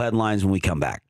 Headlines when we come back.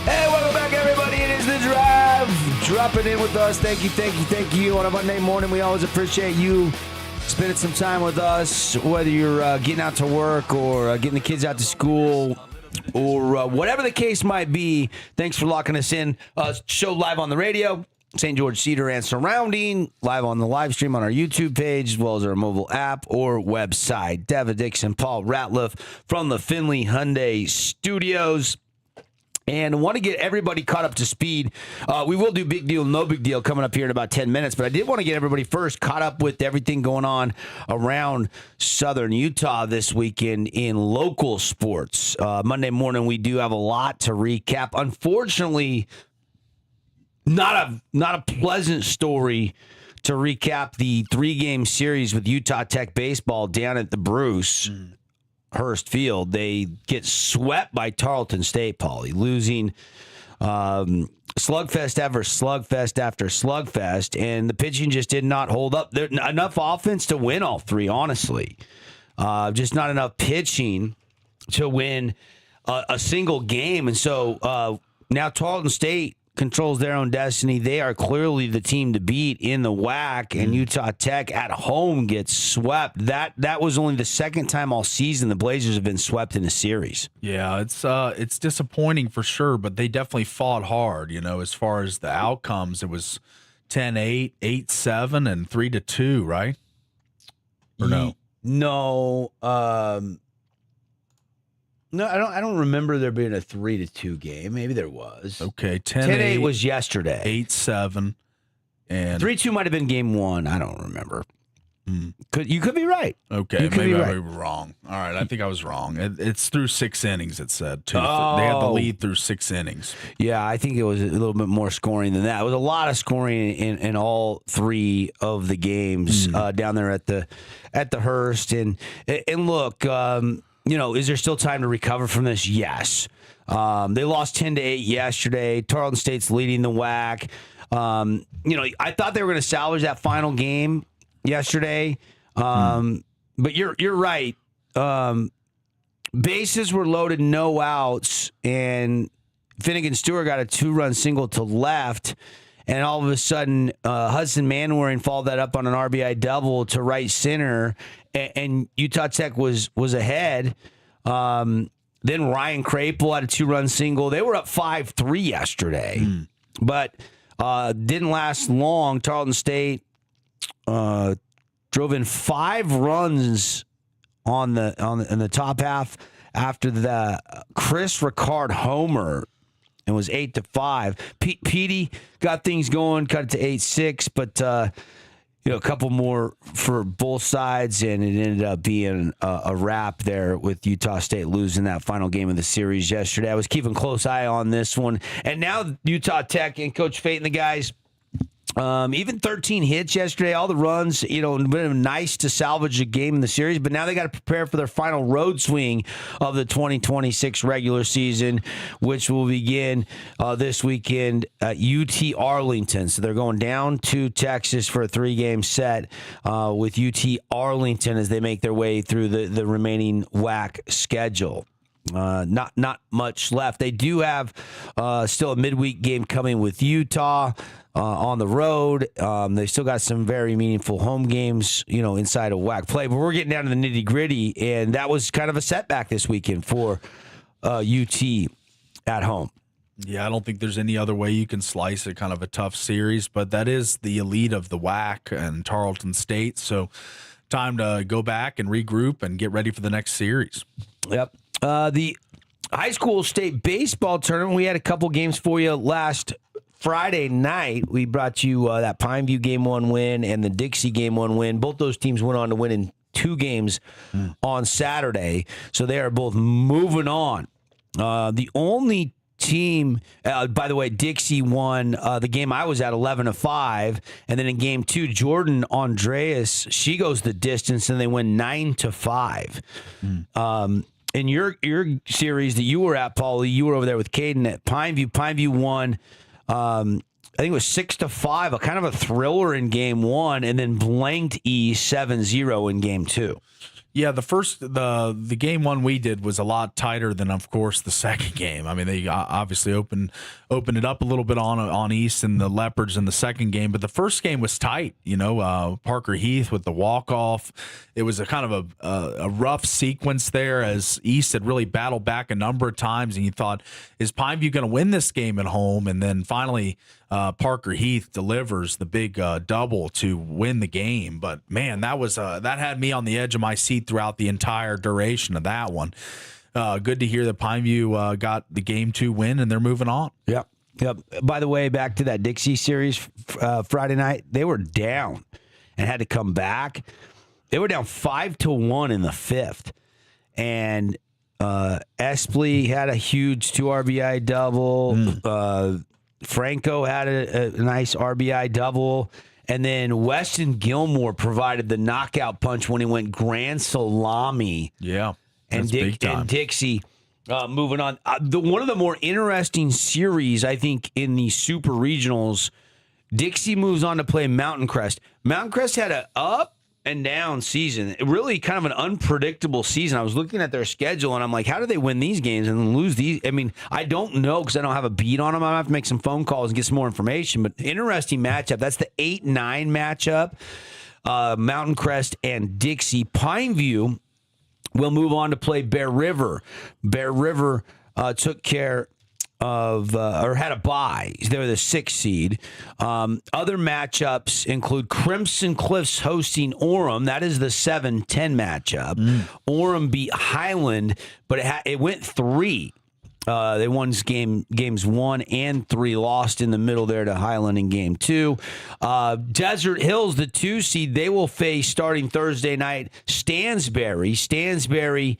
Hey, welcome back, everybody. It is The Drive. Dropping in with us. Thank you. On a Monday morning, we always appreciate you spending some time with us, whether you're getting out to work or getting the kids out to school or whatever the case might be. Thanks for locking us in. Show live on the radio. St. George, Cedar, and surrounding, live on the live stream on our YouTube page, as well as our mobile app or website. Devin, Dixon, Paul Ratliff from the Finley Hyundai Studios. And I want to get everybody caught up to speed. We will do big deal, no big deal coming up here in about 10 minutes. But I did want to get everybody first caught up with everything going on around Southern Utah this weekend in local sports. Monday morning, we do have a lot to recap. Unfortunately, not a pleasant story to recap the 3-game series with Utah Tech baseball down at the Bruce. Hurst Field. They get swept by Tarleton State, Paulie, losing slugfest after slugfest after slugfest, and the pitching just did not hold up. There enough offense to win all three, honestly. Just not enough pitching to win a single game, and so now Tarleton State controls their own destiny. They are clearly the team to beat in the WAC, and Utah Tech at home gets swept. That was only the second time all season the Blazers have been swept in a series. Yeah, it's disappointing for sure, but they definitely fought hard. As far as the outcomes, it was 10-8, 8-7, and 3-2, right? Or no? No. No, I don't remember there being a 3-2 game. Maybe there was. Okay, 10-8 was yesterday. 8-7, and 3-2 might have been game one. I don't remember. You could be right. Okay, maybe I was wrong. All right, I think I was wrong. It's through 6 innings, it said, too. They had the lead through 6 innings. Yeah, I think it was a little bit more scoring than that. It was a lot of scoring in all 3 of the games down there at the Hurst. And look, is there still time to recover from this? Yes. They lost 10-8 yesterday. Tarleton State's leading the WAC. I thought they were going to salvage that final game yesterday, but you're right. Bases were loaded, no outs, and Finnegan Stewart got a 2-run single to left, and all of a sudden Hudson Manwaring followed that up on an RBI double to right center, and Utah Tech was ahead. Then Ryan Crapel had a 2-run single. They were up 5-3 yesterday, but didn't last long. Tarleton State drove in 5 runs in the top half after the Chris Ricard homer, and was 8-5. Petey got things going, cut it to 8-6, but a couple more for both sides, and it ended up being a wrap there with Utah State losing that final game of the series yesterday. I was keeping a close eye on this one, and now Utah Tech and Coach Fate and the guys, even 13 hits yesterday, all the runs, been nice to salvage a game in the series, but now they got to prepare for their final road swing of the 2026 regular season, which will begin this weekend at UT Arlington. So they're going down to Texas for a 3-game set with UT Arlington as they make their way through the remaining WAC schedule. Not much left. They do have still a midweek game coming with Utah on the road. They still got some very meaningful home games, inside of WAC play. But we're getting down to the nitty gritty, and that was kind of a setback this weekend for UT at home. Yeah, I don't think there's any other way you can slice it. Kind of a tough series, but that is the elite of the WAC and Tarleton State. So time to go back and regroup and get ready for the next series. Yep. The high school state baseball tournament, we had a couple games for you last Friday night. We brought you that Pineview Game 1 win and the Dixie Game 1 win. Both those teams went on to win in 2 games on Saturday, so they are both moving on. The only team, by the way, Dixie won the game I was at 11-5, and then in Game 2, Jordan Andreas, she goes the distance, and they win 9-5. In your series that you were at, Paulie, you were over there with Caden at Pineview. Pineview won, I think it was 6-5, a kind of a thriller in Game 1, and then blanked East 7-0 in Game 2. Yeah, the Game 1 we did was a lot tighter than, of course, the second game. I mean, they obviously opened it up a little bit on East and the Leopards in the second game, but the first game was tight. Parker Heath with the walk-off. It was a kind of a rough sequence there as East had really battled back a number of times, and you thought, is Pineview going to win this game at home? And then finally, Parker Heath delivers the big double to win the game. But man, that had me on the edge of my seat throughout the entire duration of that one. Good to hear that Pineview got the game 2 win and they're moving on. Yep. By the way, back to that Dixie series Friday night, they were down and had to come back. They were down 5-1 in the 5th, and Espley had a huge 2 RBI double. Franco had a nice RBI double. And then Weston Gilmore provided the knockout punch when he went grand salami. Yeah. And Dixie moving on. One of the more interesting series, I think, in the Super Regionals, Dixie moves on to play Mountain Crest. Mountain Crest had an up and down season. Really kind of an unpredictable season. I was looking at their schedule, and I'm like, how do they win these games and then lose these? I mean, I don't know because I don't have a beat on them. I have to make some phone calls and get some more information. But interesting matchup. That's the 8-9 matchup. Mountain Crest and Dixie. Pineview will move on to play Bear River. Bear River took care of or had a bye. They were the 6th seed. Other matchups include Crimson Cliffs hosting Orem. That is the 7-10 matchup. Orem beat Highland, but it went 3. They won games 1 and 3, lost in the middle there to Highland in game 2. Desert Hills, the 2 seed, they will face starting Thursday night Stansbury. Stansbury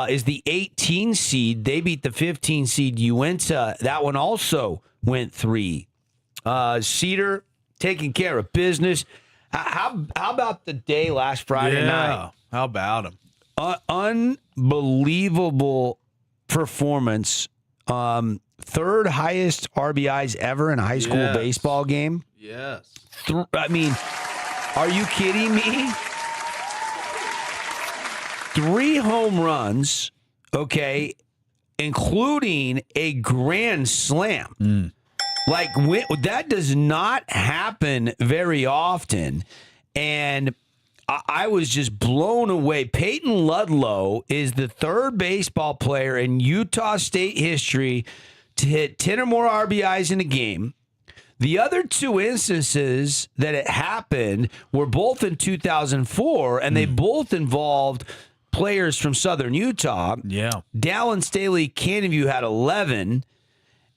is the 18 seed. They beat the 15 seed Uinta. That one also went 3. Cedar taking care of business. How about the day last Friday night? How about him? Unbelievable performance. 3rd highest RBIs ever in a high school baseball game. Yes. I mean, are you kidding me? 3 home runs, okay, including a grand slam. Like, that does not happen very often. And I was just blown away. Peyton Ludlow is the 3rd baseball player in Utah State history to hit 10 or more RBIs in a game. The other 2 instances that it happened were both in 2004, and they both involved players from Southern Utah. Yeah. Dallin Staley, Canonview had 11,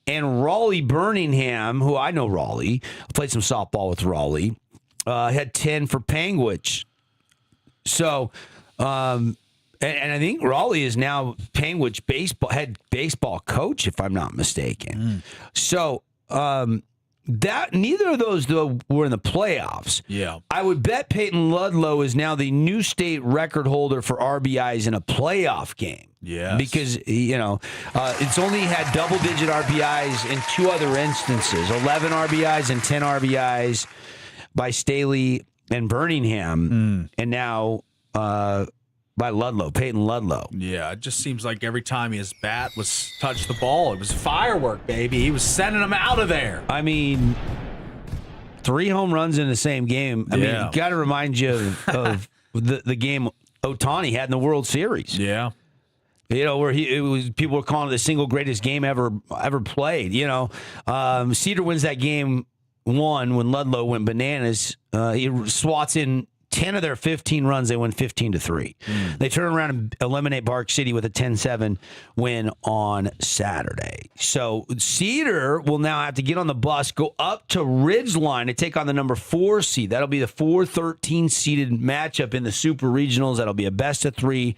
and Raleigh Birmingham, who I know Raleigh, I played some softball with Raleigh, had 10 for Panguitch. So, and I think Raleigh is now Panguitch head baseball coach, if I'm not mistaken. So, that neither of those though were in the playoffs. Yeah, I would bet Peyton Ludlow is now the new state record holder for RBIs in a playoff game. Yeah, because it's only had double-digit RBIs in 2 other instances: 11 RBIs and 10 RBIs by Staley and Birmingham, and now by Ludlow, Peyton Ludlow. Yeah, it just seems like every time his bat was touched the ball, it was firework, baby. He was sending them out of there. I mean, 3 home runs in the same game. I mean, got to remind you of the game Ohtani had in the World Series. Yeah. Where people were calling it the single greatest game ever played. Cedar wins that game 1 when Ludlow went bananas. He swats in 10 of their 15 runs. They win 15-3. They turn around and eliminate Bark City with a 10-7 win on Saturday. So Cedar will now have to get on the bus, go up to Ridgeline to take on the number 4 seed. That'll be the 4-13 seeded matchup in the Super Regionals. That'll be a best of 3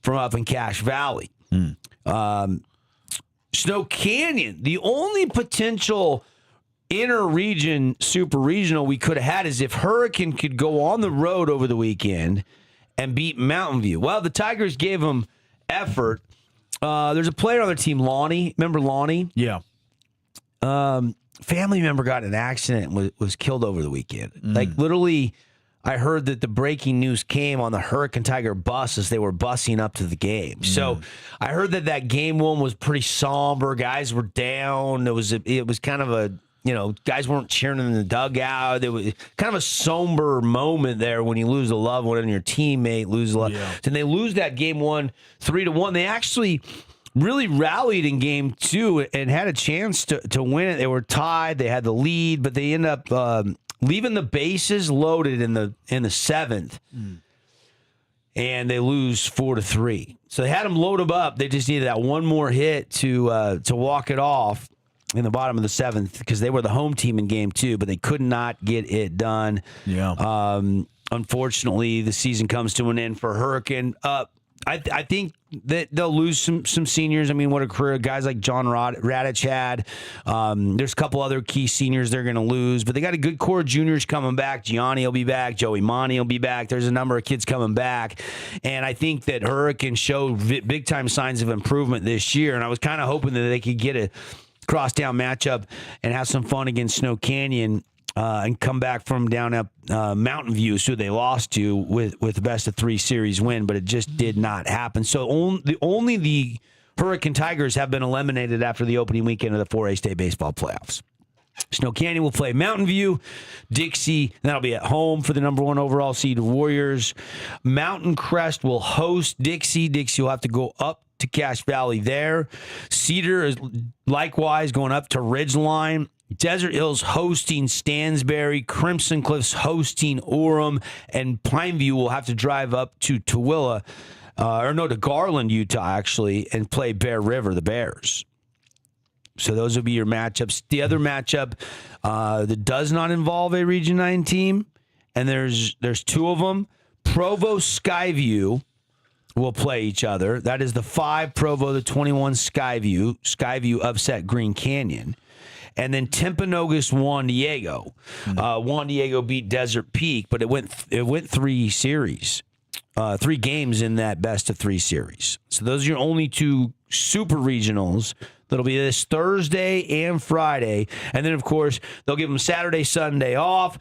from up in Cache Valley. Snow Canyon, the only potential inter-region super regional we could have had is if Hurricane could go on the road over the weekend and beat Mountain View. Well, the Tigers gave them effort. There's a player on their team, Lonnie. Remember Lonnie? Yeah. Family member got in an accident and was killed over the weekend. Like, literally, I heard that the breaking news came on the Hurricane Tiger bus as they were busing up to the game. So I heard that game one was pretty somber. Guys were down. It was kind of a, guys weren't cheering in the dugout. It was kind of a somber moment there when you lose a loved one and your teammate loses a loved. Yeah. And they lose that game 1, 3-1. They actually really rallied in game 2 and had a chance to win it. They were tied. They had the lead, but they end up leaving the bases loaded in the 7th. And they lose 4-3. So they had them load them up. They just needed that one more hit to walk it off in the bottom of the 7th because they were the home team in game 2, but they could not get it done. Yeah. Unfortunately, the season comes to an end for Hurricane. I think that they'll lose some seniors. I mean, what a career guys like John Radich had. There's a couple other key seniors they're going to lose, but they got a good core of juniors coming back. Gianni will be back. Joey Monty will be back. There's a number of kids coming back, and I think that Hurricane showed big time signs of improvement this year. And I was kind of hoping that they could get a crosstown matchup and have some fun against Snow Canyon. And come back from down at Mountain View, who they lost to with the best of 3 series win, but it just did not happen. So only the Hurricane Tigers have been eliminated after the opening weekend of the 4A state baseball playoffs. Snow Canyon will play Mountain View. Dixie, that'll be at home for the number 1 overall seed Warriors. Mountain Crest will host Dixie. Dixie will have to go up to Cache Valley there. Cedar is likewise going up to Ridgeline. Desert Hills hosting Stansbury, Crimson Cliffs hosting Orem, and Pineview will have to drive up to to Garland, Utah, actually, and play Bear River, the Bears. So those will be your matchups. The other matchup that does not involve a Region 9 team, and there's 2 of them. Provo Skyview will play each other. That is the 5 Provo, the 21 Skyview. Skyview upset Green Canyon. And then Timpanogos Juan Diego. Juan Diego beat Desert Peak, but it went 3 series, 3 games in that best of 3 series. So those are your only 2 super regionals. That'll be this Thursday and Friday. And then, of course, they'll give them Saturday, Sunday off.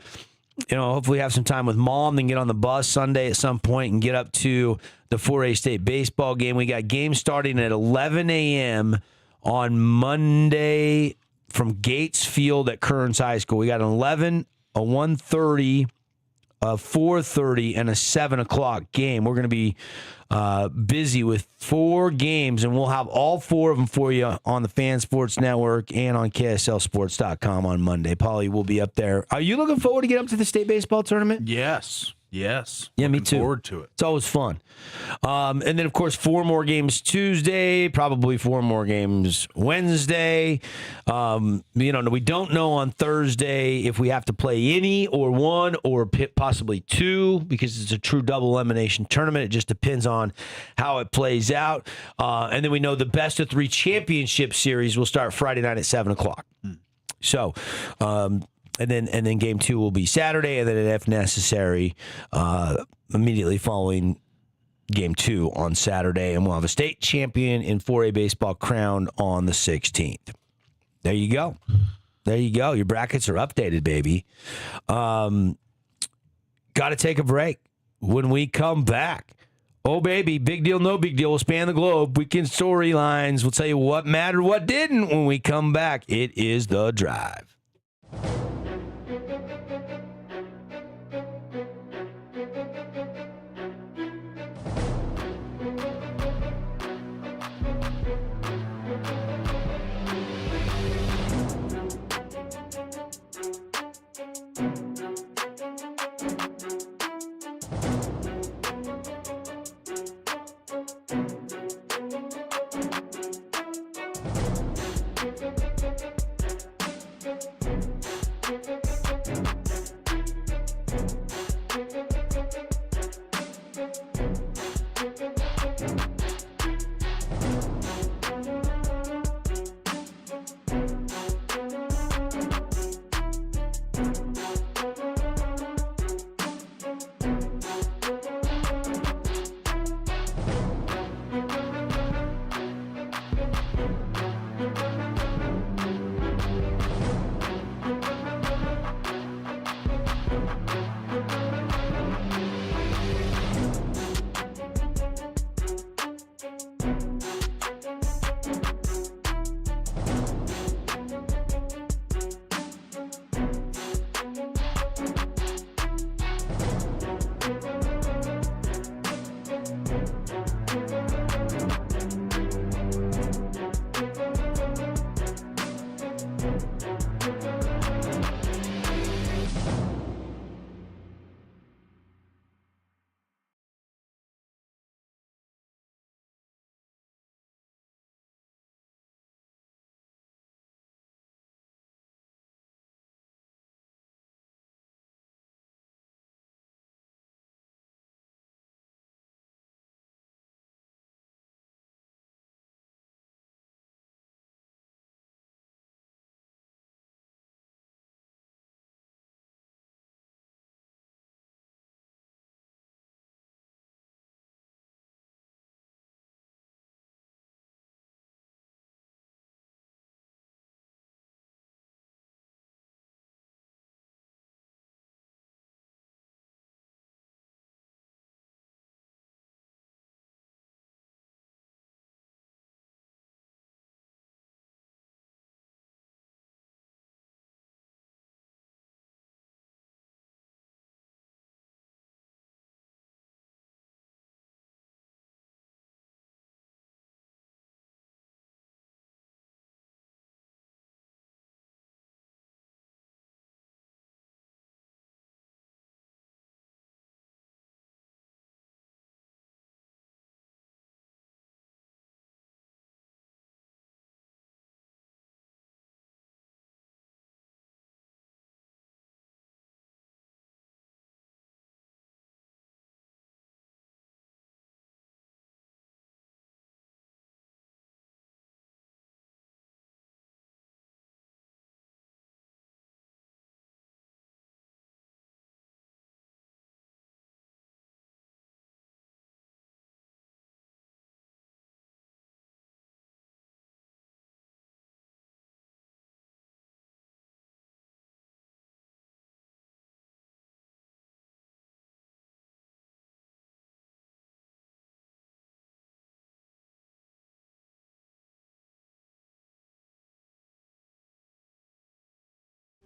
Hopefully have some time with mom, then get on the bus Sunday at some point and get up to the 4A state baseball game. We got games starting at 11 a.m. on Monday from Gates Field at Kearns High School. We got an 11, a 1:30, a 4:30, and a 7 o'clock game. We're going to be busy with 4 games, and we'll have all 4 of them for you on the Fan Sports Network and on KSLSports.com on Monday. Paulie will be up there. Are you looking forward to get up to the state baseball tournament? Yes. Yeah, me too. Forward to it. It's always fun. And then, of course, 4 more games Tuesday, probably 4 more games Wednesday. We don't know on Thursday if we have to play any or 1 or possibly 2 because it's a true double elimination tournament. It just depends on how it plays out. And then we know the best of 3 championship series will start Friday night at 7 o'clock. So, And then game 2 will be Saturday, and then if necessary, immediately following game 2 on Saturday, and we'll have a state champion in 4A baseball crowned on the 16th. There you go. Your brackets are updated, baby. Got to take a break. When we come back, oh, baby, big deal, no big deal. We'll span the globe. Weekend storylines. We'll tell you what mattered, what didn't when we come back. It is The Drive.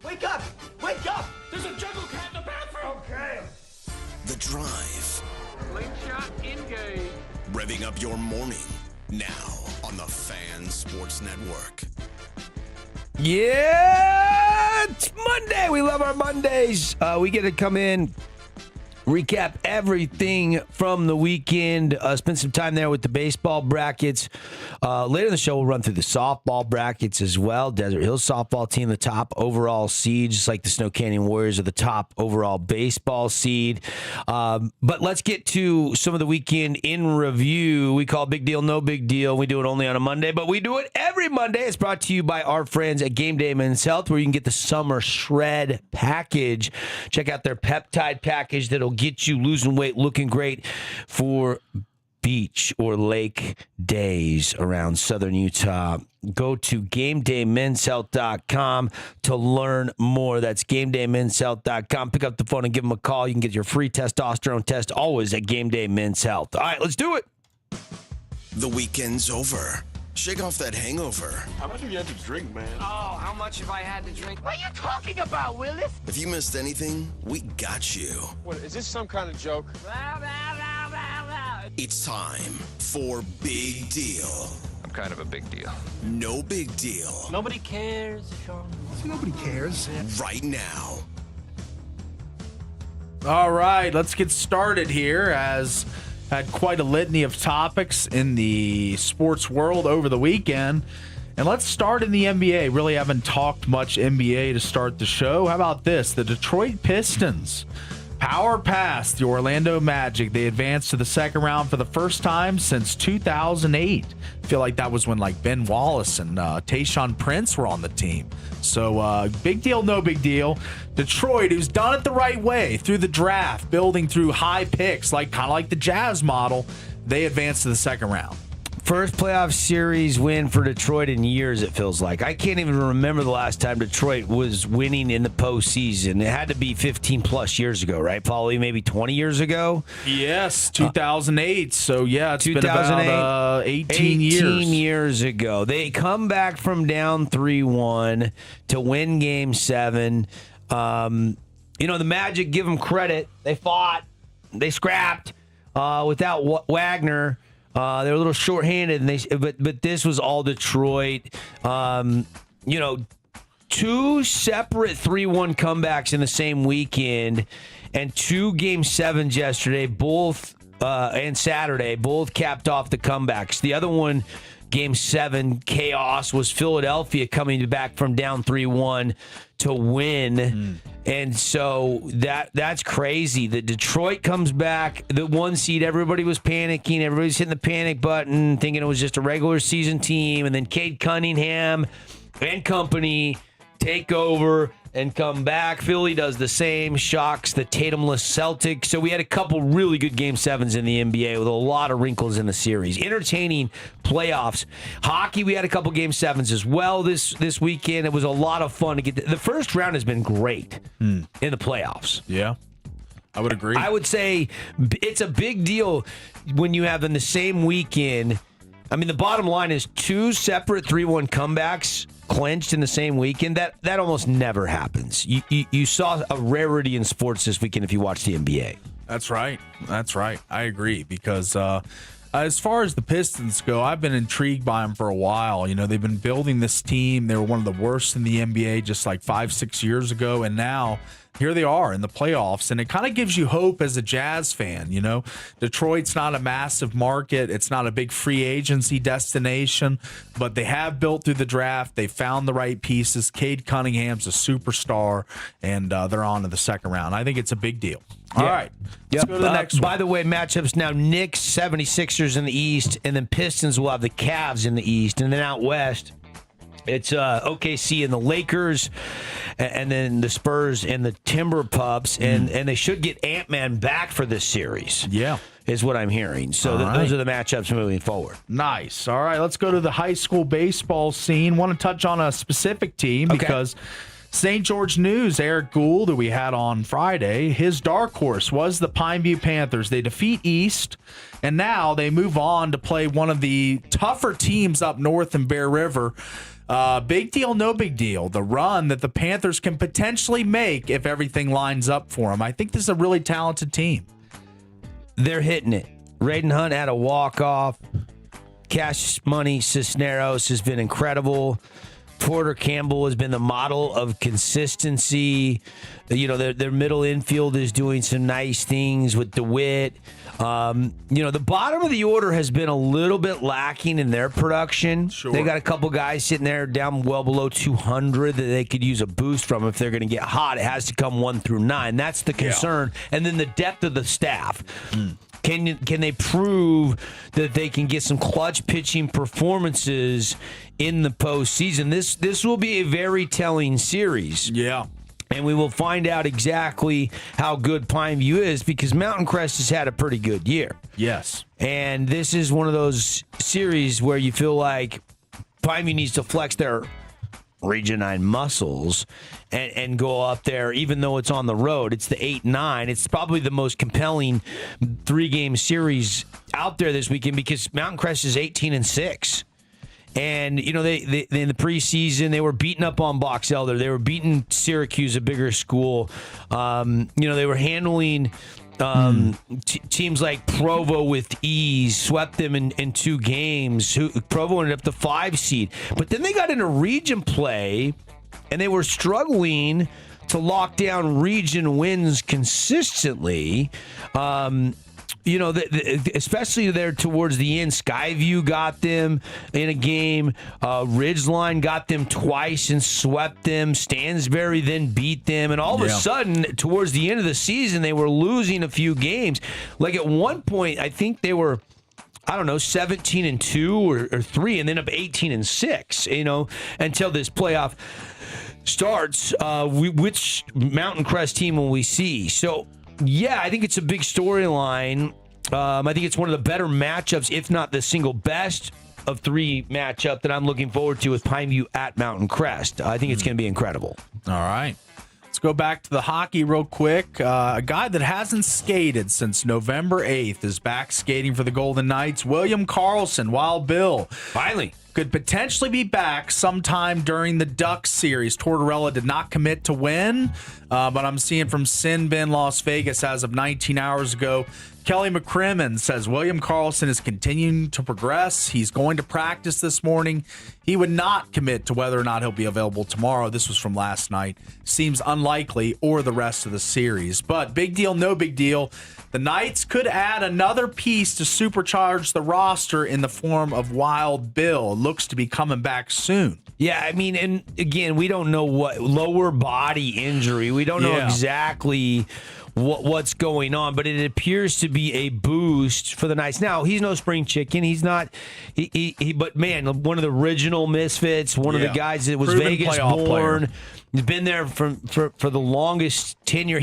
Wake up! Wake up! There's a jungle cat in the bathroom! Okay. The Drive. Slingshot engaged. Revving up your morning. Now on the Fan Sports Network. Yeah, it's Monday. We love our Mondays. We get to come in, recap everything from the weekend, spend some time there with the baseball brackets. Later in the show, we'll run through the softball brackets as well. Desert Hills softball team, the top overall seed, just like the Snow Canyon Warriors are the top overall baseball seed. But let's get to some of the weekend in review. We call Big Deal No Big Deal. We do it only on a Monday, but we do it every Monday. It's brought to you by our friends at Game Day Men's Health, where you can get the Summer Shred package. Check out their peptide package that'll get you losing weight, looking great for beach or lake days around southern Utah. Go to GameDayMen'sHealth.com to learn more. That's GameDayMen'sHealth.com. Pick up the phone and give them a call. You can get your free testosterone test always at Game Day Men's Health. All right, let's do it. The weekend's over. Shake off that hangover. How much have you had to drink, man? Oh, how much have I had to drink? What are you talking about, Willis? If you missed anything, we got you. What, is this some kind of joke? It's time for Big Deal. I'm kind of a big deal. No big deal. Nobody cares, Sean. Nobody cares. Right now. All right, let's get started here, as had quite a litany of topics in the sports world over the weekend. And let's start in the NBA. Really haven't talked much NBA to start the show. How about this? The Detroit Pistons power past the Orlando Magic. They advanced to the second round for the first time since 2008. I feel like that was when like Ben Wallace and Tayshaun Prince were on the team. So big deal, no big deal. Detroit, who's done it the right way through the draft, building through high picks, like kind of like the Jazz model, they advanced to the second round. First playoff series win for Detroit in years, it feels like. I can't even remember the last time Detroit was winning in the postseason. It had to be 15-plus years ago, right, Paulie? Maybe 20 years ago? Yes, 2008. So, yeah, it's been about 18 years. 18 years ago. They come back from down 3-1 to win Game 7. The Magic, give them credit. They fought. They scrapped without Wagner. They were a little shorthanded, but this was all Detroit. Two separate 3-1 comebacks in the same weekend, and 2 Game 7s yesterday, both and Saturday, both capped off the comebacks. The other one, Game 7 chaos, was Philadelphia coming back from down 3-1 to win. And so that's crazy. The Detroit comes back, the 1 seed, everybody was panicking. Everybody's hitting the panic button, thinking it was just a regular season team. And then Cade Cunningham and company take over and come back. Philly does the same, shocks the Tatumless Celtics. So we had a couple really good Game 7s in the NBA with a lot of wrinkles in the series. Entertaining playoffs. Hockey, we had a couple Game 7s as well this weekend. It was a lot of fun to get. The first round has been great in the playoffs. Yeah, I would agree. I would say it's a big deal when you have in the same weekend. I mean, the bottom line is 2 separate 3-1 comebacks clinched in the same weekend. That almost never happens. You saw a rarity in sports this weekend if you watch the NBA. That's right. I agree, because as far as the Pistons go, I've been intrigued by them for a while. They've been building this team. They were one of the worst in the NBA just like 5-6 years ago, and now here they are in the playoffs, and it kind of gives you hope as a Jazz fan. Detroit's not a massive market. It's not a big free agency destination, but they have built through the draft. They found the right pieces. Cade Cunningham's a superstar, and they're on to the second round. I think it's a big deal. All right, let's go to the next one. By the way, matchups now, Knicks, 76ers in the East, and then Pistons will have the Cavs in the East, and then out West, it's OKC and the Lakers, and then the Spurs and the Timberpups, and they should get Ant-Man back for this series. Yeah. Is what I'm hearing. So those are the matchups moving forward. Nice. All right, let's go to the high school baseball scene. Want to touch on a specific team because St. George News, Eric Gould, who we had on Friday, his dark horse was the Pineview Panthers. They defeat East, and now they move on to play one of the tougher teams up north in Bear River. Big deal, no big deal. The run that the Panthers can potentially make if everything lines up for them. I think this is a really talented team. They're hitting it. Raiden Hunt had a walk-off. Cash Money Cisneros has been incredible. Porter Campbell has been the model of consistency. You know, their middle infield is doing some nice things with DeWitt. You know, the bottom of the order has been a little bit lacking in their production. Sure. They got a couple guys sitting there down well below 200 that they could use a boost from if they're going to get hot. It has to come 1 through 9. That's the concern. Yeah. And then the depth of the staff. Can they prove that they can get some clutch pitching performances in the postseason? This will be a very telling series. Yeah. And we will find out exactly how good Pineview is because Mountain Crest has had a pretty good year. Yes. And this is one of those series where you feel like Pineview needs to flex their Region 9 muscles and go up there, even though it's on the road. It's the 8-9. It's probably the most compelling 3-game series out there this weekend because Mountain Crest is 18-6. And, you know, they in the preseason, they were beating up on Box Elder. They were beating Syracuse, a bigger school. You know, they were handling teams like Provo with ease, swept them in 2 games. Provo ended up the 5 seed. But then they got into region play, and they were struggling to lock down region wins consistently. You know, especially there towards the end, Skyview got them in a game. Ridgeline got them twice and swept them. Stansbury then beat them. And all of a sudden, towards the end of the season, they were losing a few games. Like at one point, I think they were, 17-2 or 3, and then up 18-6, you know, until this playoff starts. Which Mountain Crest team will we see? So, yeah, I think it's a big storyline. I think it's one of the better matchups, if not the single best of 3 matchup that I'm looking forward to with Pineview at Mountain Crest. I think it's going to be incredible. All right. Let's go back to the hockey real quick. A guy that hasn't skated since November 8th is back skating for the Golden Knights. William Karlsson, Wild Bill. Finally. Could potentially be back sometime during the Ducks series. Tortorella did not commit to win, but I'm seeing from Sin Bin Las Vegas as of 19 hours ago. Kelly McCrimmon says William Karlsson is continuing to progress. He's going to practice this morning. He would not commit to whether or not he'll be available tomorrow. This was from last night. Seems unlikely, or the rest of the series. But big deal, no big deal. The Knights could add another piece to supercharge the roster in the form of Wild Bill. Looks to be coming back soon. Yeah, I mean, and again, we don't know what lower body injury. We don't know exactly what's going on, but it appears to be a boost for the Knights. Now, he's no spring chicken. He's not. But man, one of the original misfits, one of the guys that was Proven Vegas born. He's been there for the longest tenure.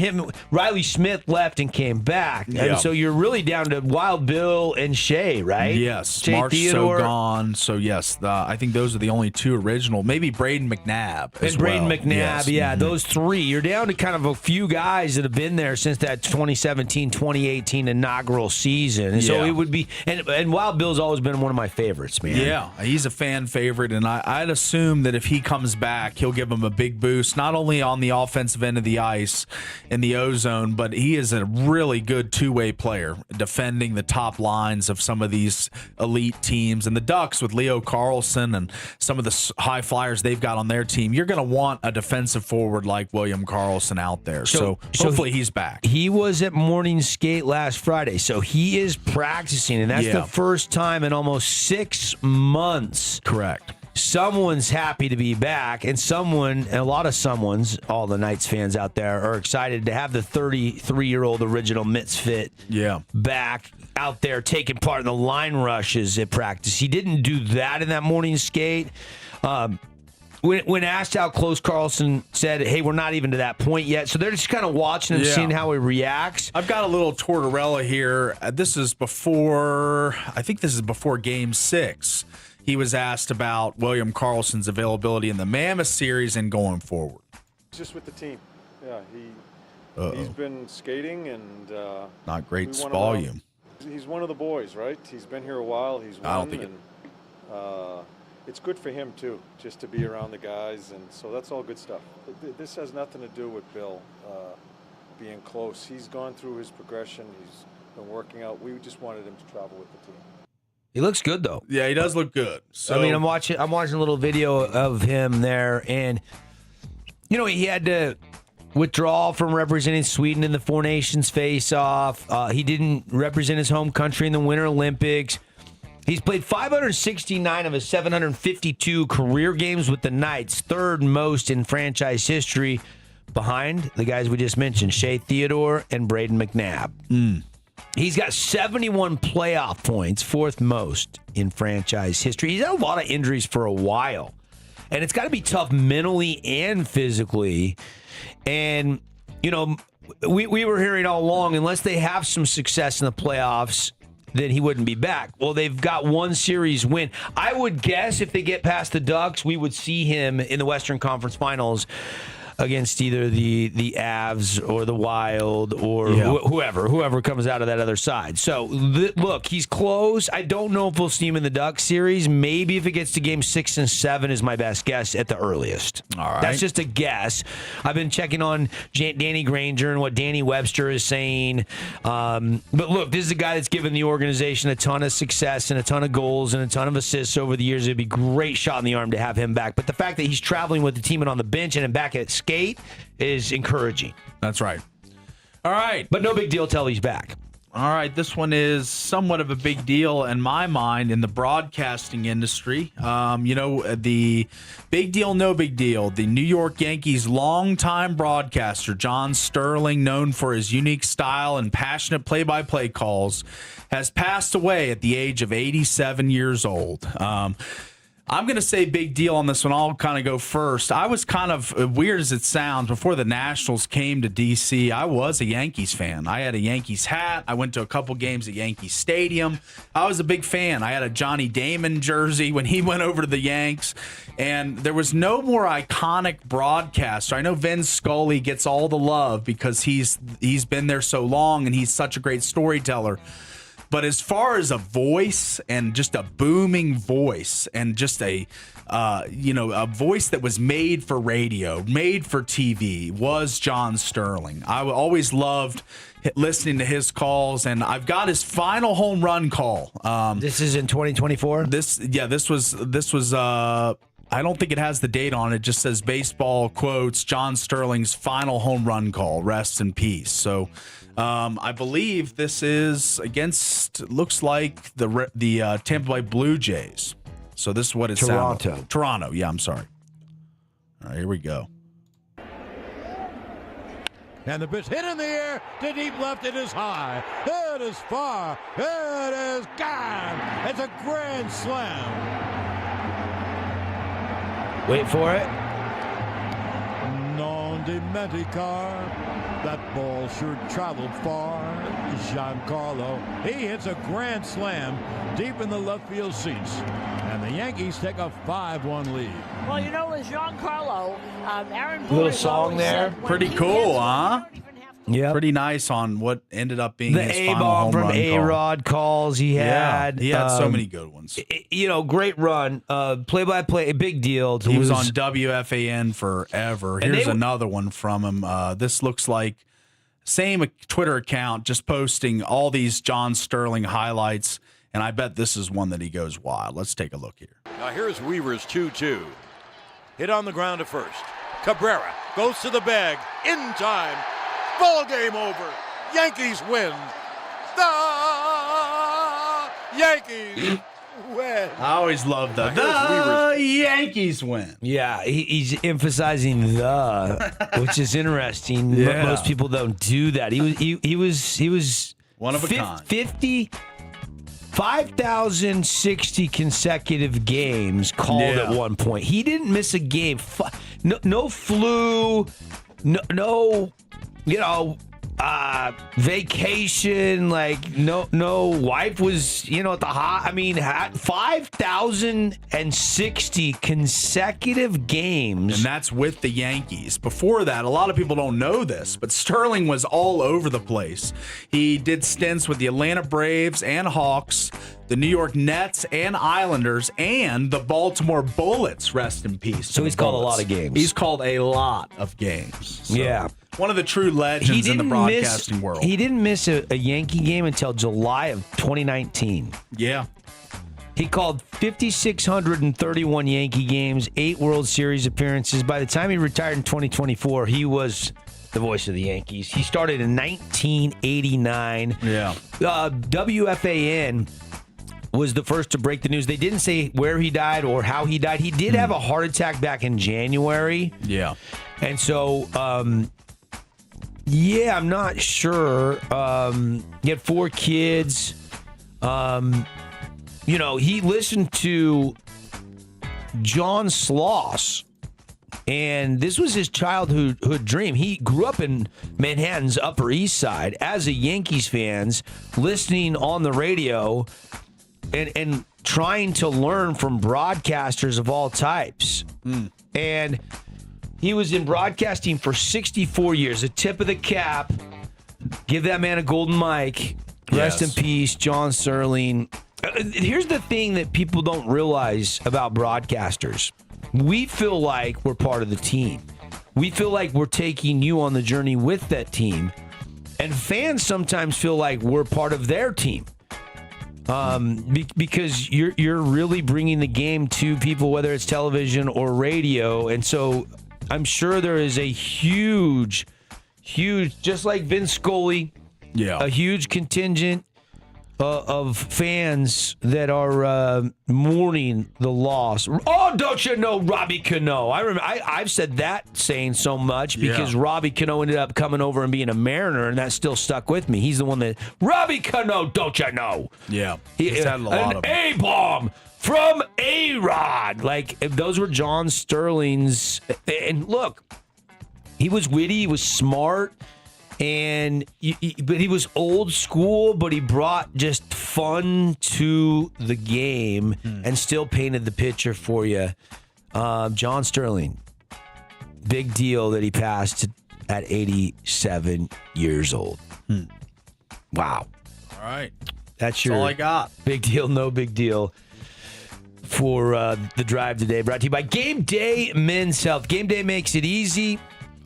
Riley Smith left and came back, and so you're really down to Wild Bill and Shea, right? Yes, Shea Mark's Theodore. so gone. So yes, I think those are the only 2 original. Maybe Braden McNabb as and Braden well. McNabb, Yes. those 3. You're down to kind of a few guys that have been there since that 2017-2018 inaugural season. And so it would be, and Wild Bill's always been one of my favorites, man. Yeah, he's a fan favorite, and I'd assume that if he comes back, he'll give him a big boost, not only on the offensive end of the ice in the O-zone, but he is a really good 2-way player, defending the top lines of some of these elite teams. And the Ducks, with Leo Carlson and some of the high flyers they've got on their team, you're going to want a defensive forward like William Karlsson out there. So hopefully he's back. He was at morning skate last Friday, so he is practicing, and that's the first time in almost 6 months. Correct. Someone's happy to be back, and a lot of someone's, all the Knights fans out there are excited to have the 33-year-old original misfit back out there taking part in the line rushes at practice. He didn't do that in that morning skate. When asked how close, Karlsson said, hey, we're not even to that point yet. So they're just kind of watching him, seeing how he reacts. I've got a little Tortorella here. This is before Game 6. He was asked about William Karlsson's availability in the Mammoth series and going forward. Just with the team. Yeah, he's been skating and not great volume. He's one of the boys, right? He's been here a while. He's won. I don't think it's good for him too, just to be around the guys, and so that's all good stuff. This has nothing to do with Bill being close. He's gone through his progression. He's been working out. We just wanted him to travel with the team. He looks good though. Yeah, he does look good. So I mean, I'm watching a little video of him there, and he had to withdraw from representing Sweden in the Four Nations face-off. He didn't represent his home country in the Winter Olympics. He's played 569 of his 752 career games with the Knights, third most in franchise history, behind the guys we just mentioned, Shea Theodore and Braden McNabb. He's got 71 playoff points, fourth most in franchise history. He's had a lot of injuries for a while, and it's got to be tough mentally and physically. And, we were hearing all along, unless they have some success in the playoffs, then he wouldn't be back. Well, they've got one series win. I would guess if they get past the Ducks, we would see him in the Western Conference Finals against either the Avs or the Wild or whoever comes out of that other side. So, look, he's close. I don't know if we'll see him in the Ducks series. Maybe if it gets to game 6 and 7 is my best guess at the earliest. All right. That's just a guess. I've been checking on Danny Granger and what Danny Webster is saying. But look, this is a guy that's given the organization a ton of success and a ton of goals and a ton of assists over the years. It'd be a great shot in the arm to have him back. But the fact that he's traveling with the team and on the bench and back at skate is encouraging. That's right. All right. But no big deal till he's back. All right. This one is somewhat of a big deal in my mind in the broadcasting industry. The big deal, no big deal. The New York Yankees longtime broadcaster, John Sterling, known for his unique style and passionate play-by-play calls, has passed away at the age of 87 years old. I'm going to say big deal on this one. I'll kind of go first. I was kind of, weird as it sounds, before the Nationals came to D.C., I was a Yankees fan. I had a Yankees hat. I went to a couple games at Yankee Stadium. I was a big fan. I had a Johnny Damon jersey when he went over to the Yanks. And there was no more iconic broadcaster. I know Vin Scully gets all the love because he's been there so long and he's such a great storyteller. But as far as a voice and just a booming voice and just a voice that was made for radio, made for TV, was John Sterling. I always loved listening to his calls, and I've got his final home run call. This is in 2024? This was. I don't think it has the date on it. It just says baseball quotes, John Sterling's final home run call. Rest in peace. So I believe this is against, looks like the Tampa Bay Blue Jays. So this is what it's Toronto. Yeah, I'm sorry. All right, here we go. And the pitch hit in the air to deep left. It is high. It is far. It is gone. It's a grand slam. Wait for it. Non dimenticar. That ball sure traveled far. Giancarlo. He hits a grand slam deep in the left field seats. And the Yankees take a 5-1 lead. Well, with Giancarlo, Aaron little song there. Pretty cool, huh? Yeah, pretty nice on what ended up being the his A-bomb final home from run A-Rod calls he had. Yeah, he had so many good ones. Great run. Play-by-play, a big deal. He was on WFAN forever. Here's another one from him. This looks like same Twitter account, just posting all these John Sterling highlights, and I bet this is one that he goes wild. Let's take a look here. Now here's Weaver's 2-2. Hit on the ground to first. Cabrera goes to the bag in time. Ball game over. Yankees win. The Yankees win. I always love that. The Yankees win. Yeah, he's emphasizing the, which is interesting. Yeah. Most people don't do that. He was one of a kind. 5,060 consecutive games called at one point. He didn't miss a game. No flu. No. vacation, like no wife was, at the hot. I mean, 5,060 consecutive games. And that's with the Yankees. Before that, a lot of people don't know this, but Sterling was all over the place. He did stints with the Atlanta Braves and Hawks, the New York Nets and Islanders, and the Baltimore Bullets, rest in peace. So he's called a lot of games. He's called a lot of games. So Yeah. One of the true legends in the broadcasting world. He didn't miss a Yankee game until July of 2019. Yeah. He called 5,631 Yankee games, 8 World Series appearances. By the time he retired in 2024, he was the voice of the Yankees. He started in 1989. Yeah. WFAN was the first to break the news. They didn't say where he died or how he died. He did have a heart attack back in January. Yeah. And so, I'm not sure. He had 4 kids. He listened to John Sloss, and this was his childhood dream. He grew up in Manhattan's Upper East Side as a Yankees fan, listening on the radio and trying to learn from broadcasters of all types. And he was in broadcasting for 64 years, a tip of the cap. Give that man a golden mic. Rest in peace, John Sterling. Here's the thing that people don't realize about broadcasters. We feel like we're part of the team. We feel like we're taking you on the journey with that team. And fans sometimes feel like we're part of their team. Because you're really bringing the game to people, whether it's television or radio. And so I'm sure there is a huge, just like Vince Scully, a huge contingent of fans that are mourning the loss. Oh, don't you know Robbie Cano? I remember I've said that saying so much because Robbie Cano ended up coming over and being a Mariner, and that still stuck with me. He's the one that Robbie Cano, don't you know? Yeah, he's had a lot of an A-bomb from A-Rod. Like, those were John Sterling's. And look, he was witty, he was smart. But he was old school, but he brought just fun to the game and still painted the picture for you. John Sterling, big deal that he passed at 87 years old. Wow. All right. That's your all I got. Big deal, no big deal for the drive today. Brought to you by Game Day Men's Health. Game Day makes it easy.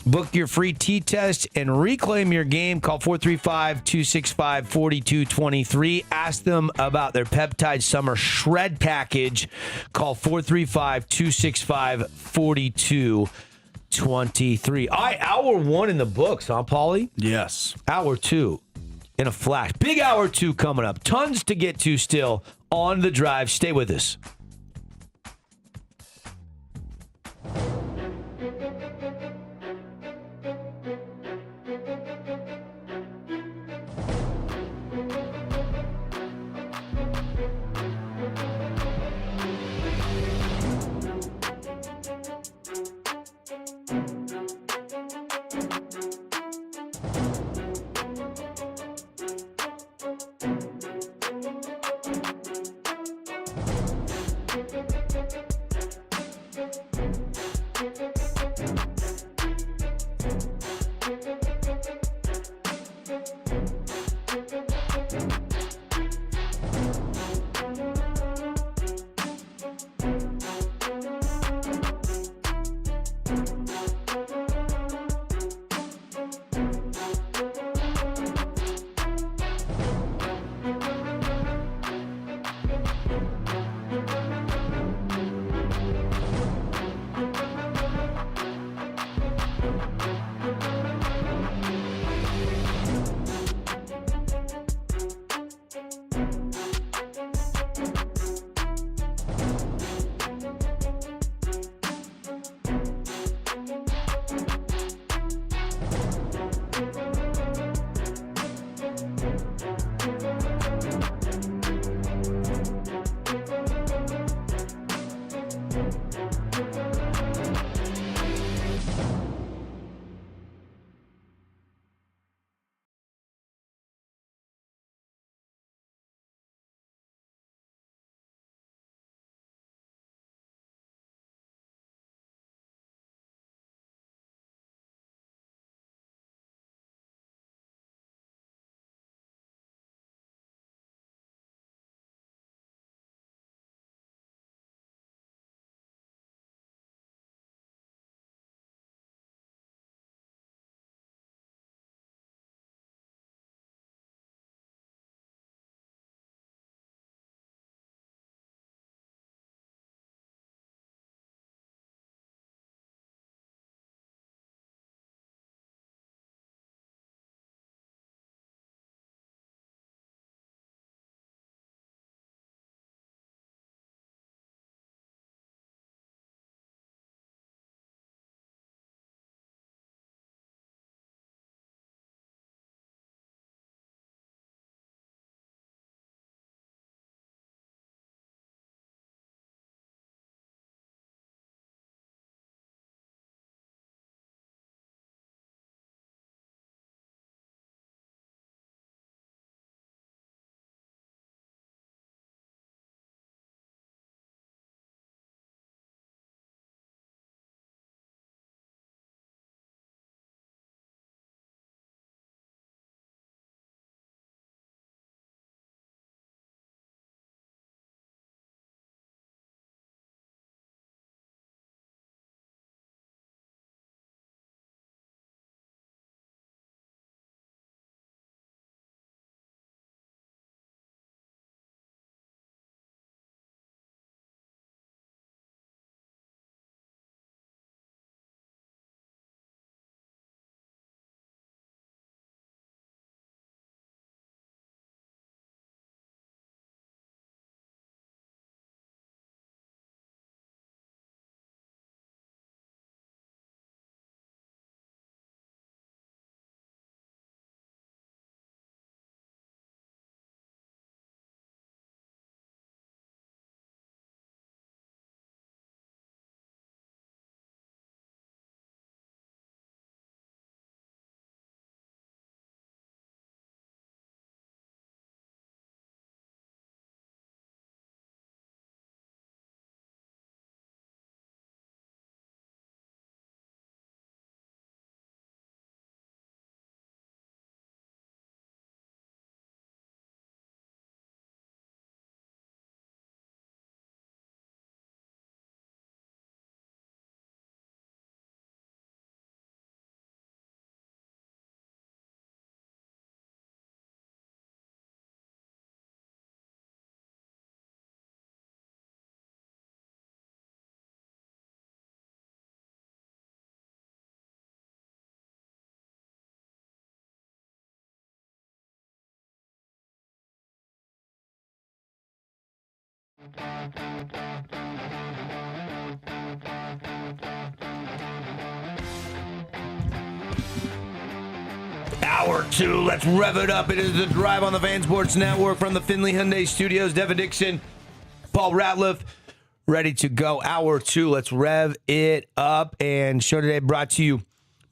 Book your free T-test and reclaim your game. Call 435-265-4223. Ask them about their Peptide Summer Shred Package. Call 435-265-4223. All right, hour 1 in the books, huh, Paulie? Yes. Hour 2 in a flash. Big hour 2 coming up. Tons to get to still on the drive. Stay with us. Hour 2, let's rev it up. It is the Drive on the Fan Sports Network from the Findlay Hyundai Studios. Devin Dixon, Paul Ratliff, ready to go. Hour 2, let's rev it up. And show today brought to you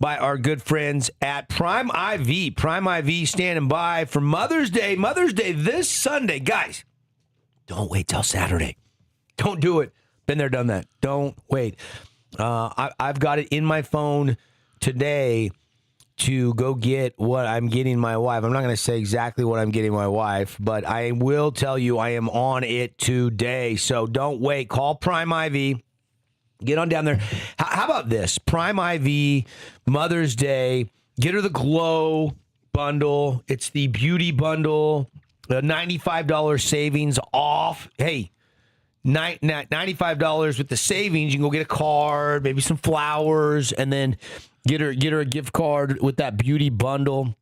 by our good friends at Prime IV. Prime IV standing by for Mother's Day. Mother's Day this Sunday. Guys, don't wait till Saturday. Don't do it. Been there, done that. Don't wait. I've got it in my phone today to go get what I'm getting my wife. I'm not going to say exactly what I'm getting my wife, but I will tell you I am on it today. So don't wait. Call Prime IV. Get on down there. How about this? Prime IV, Mother's Day. Get her the Glow bundle. It's the beauty bundle. $95 savings off. Hey, $95 with the savings. You can go get a card, maybe some flowers, and then get her a gift card with that beauty bundle.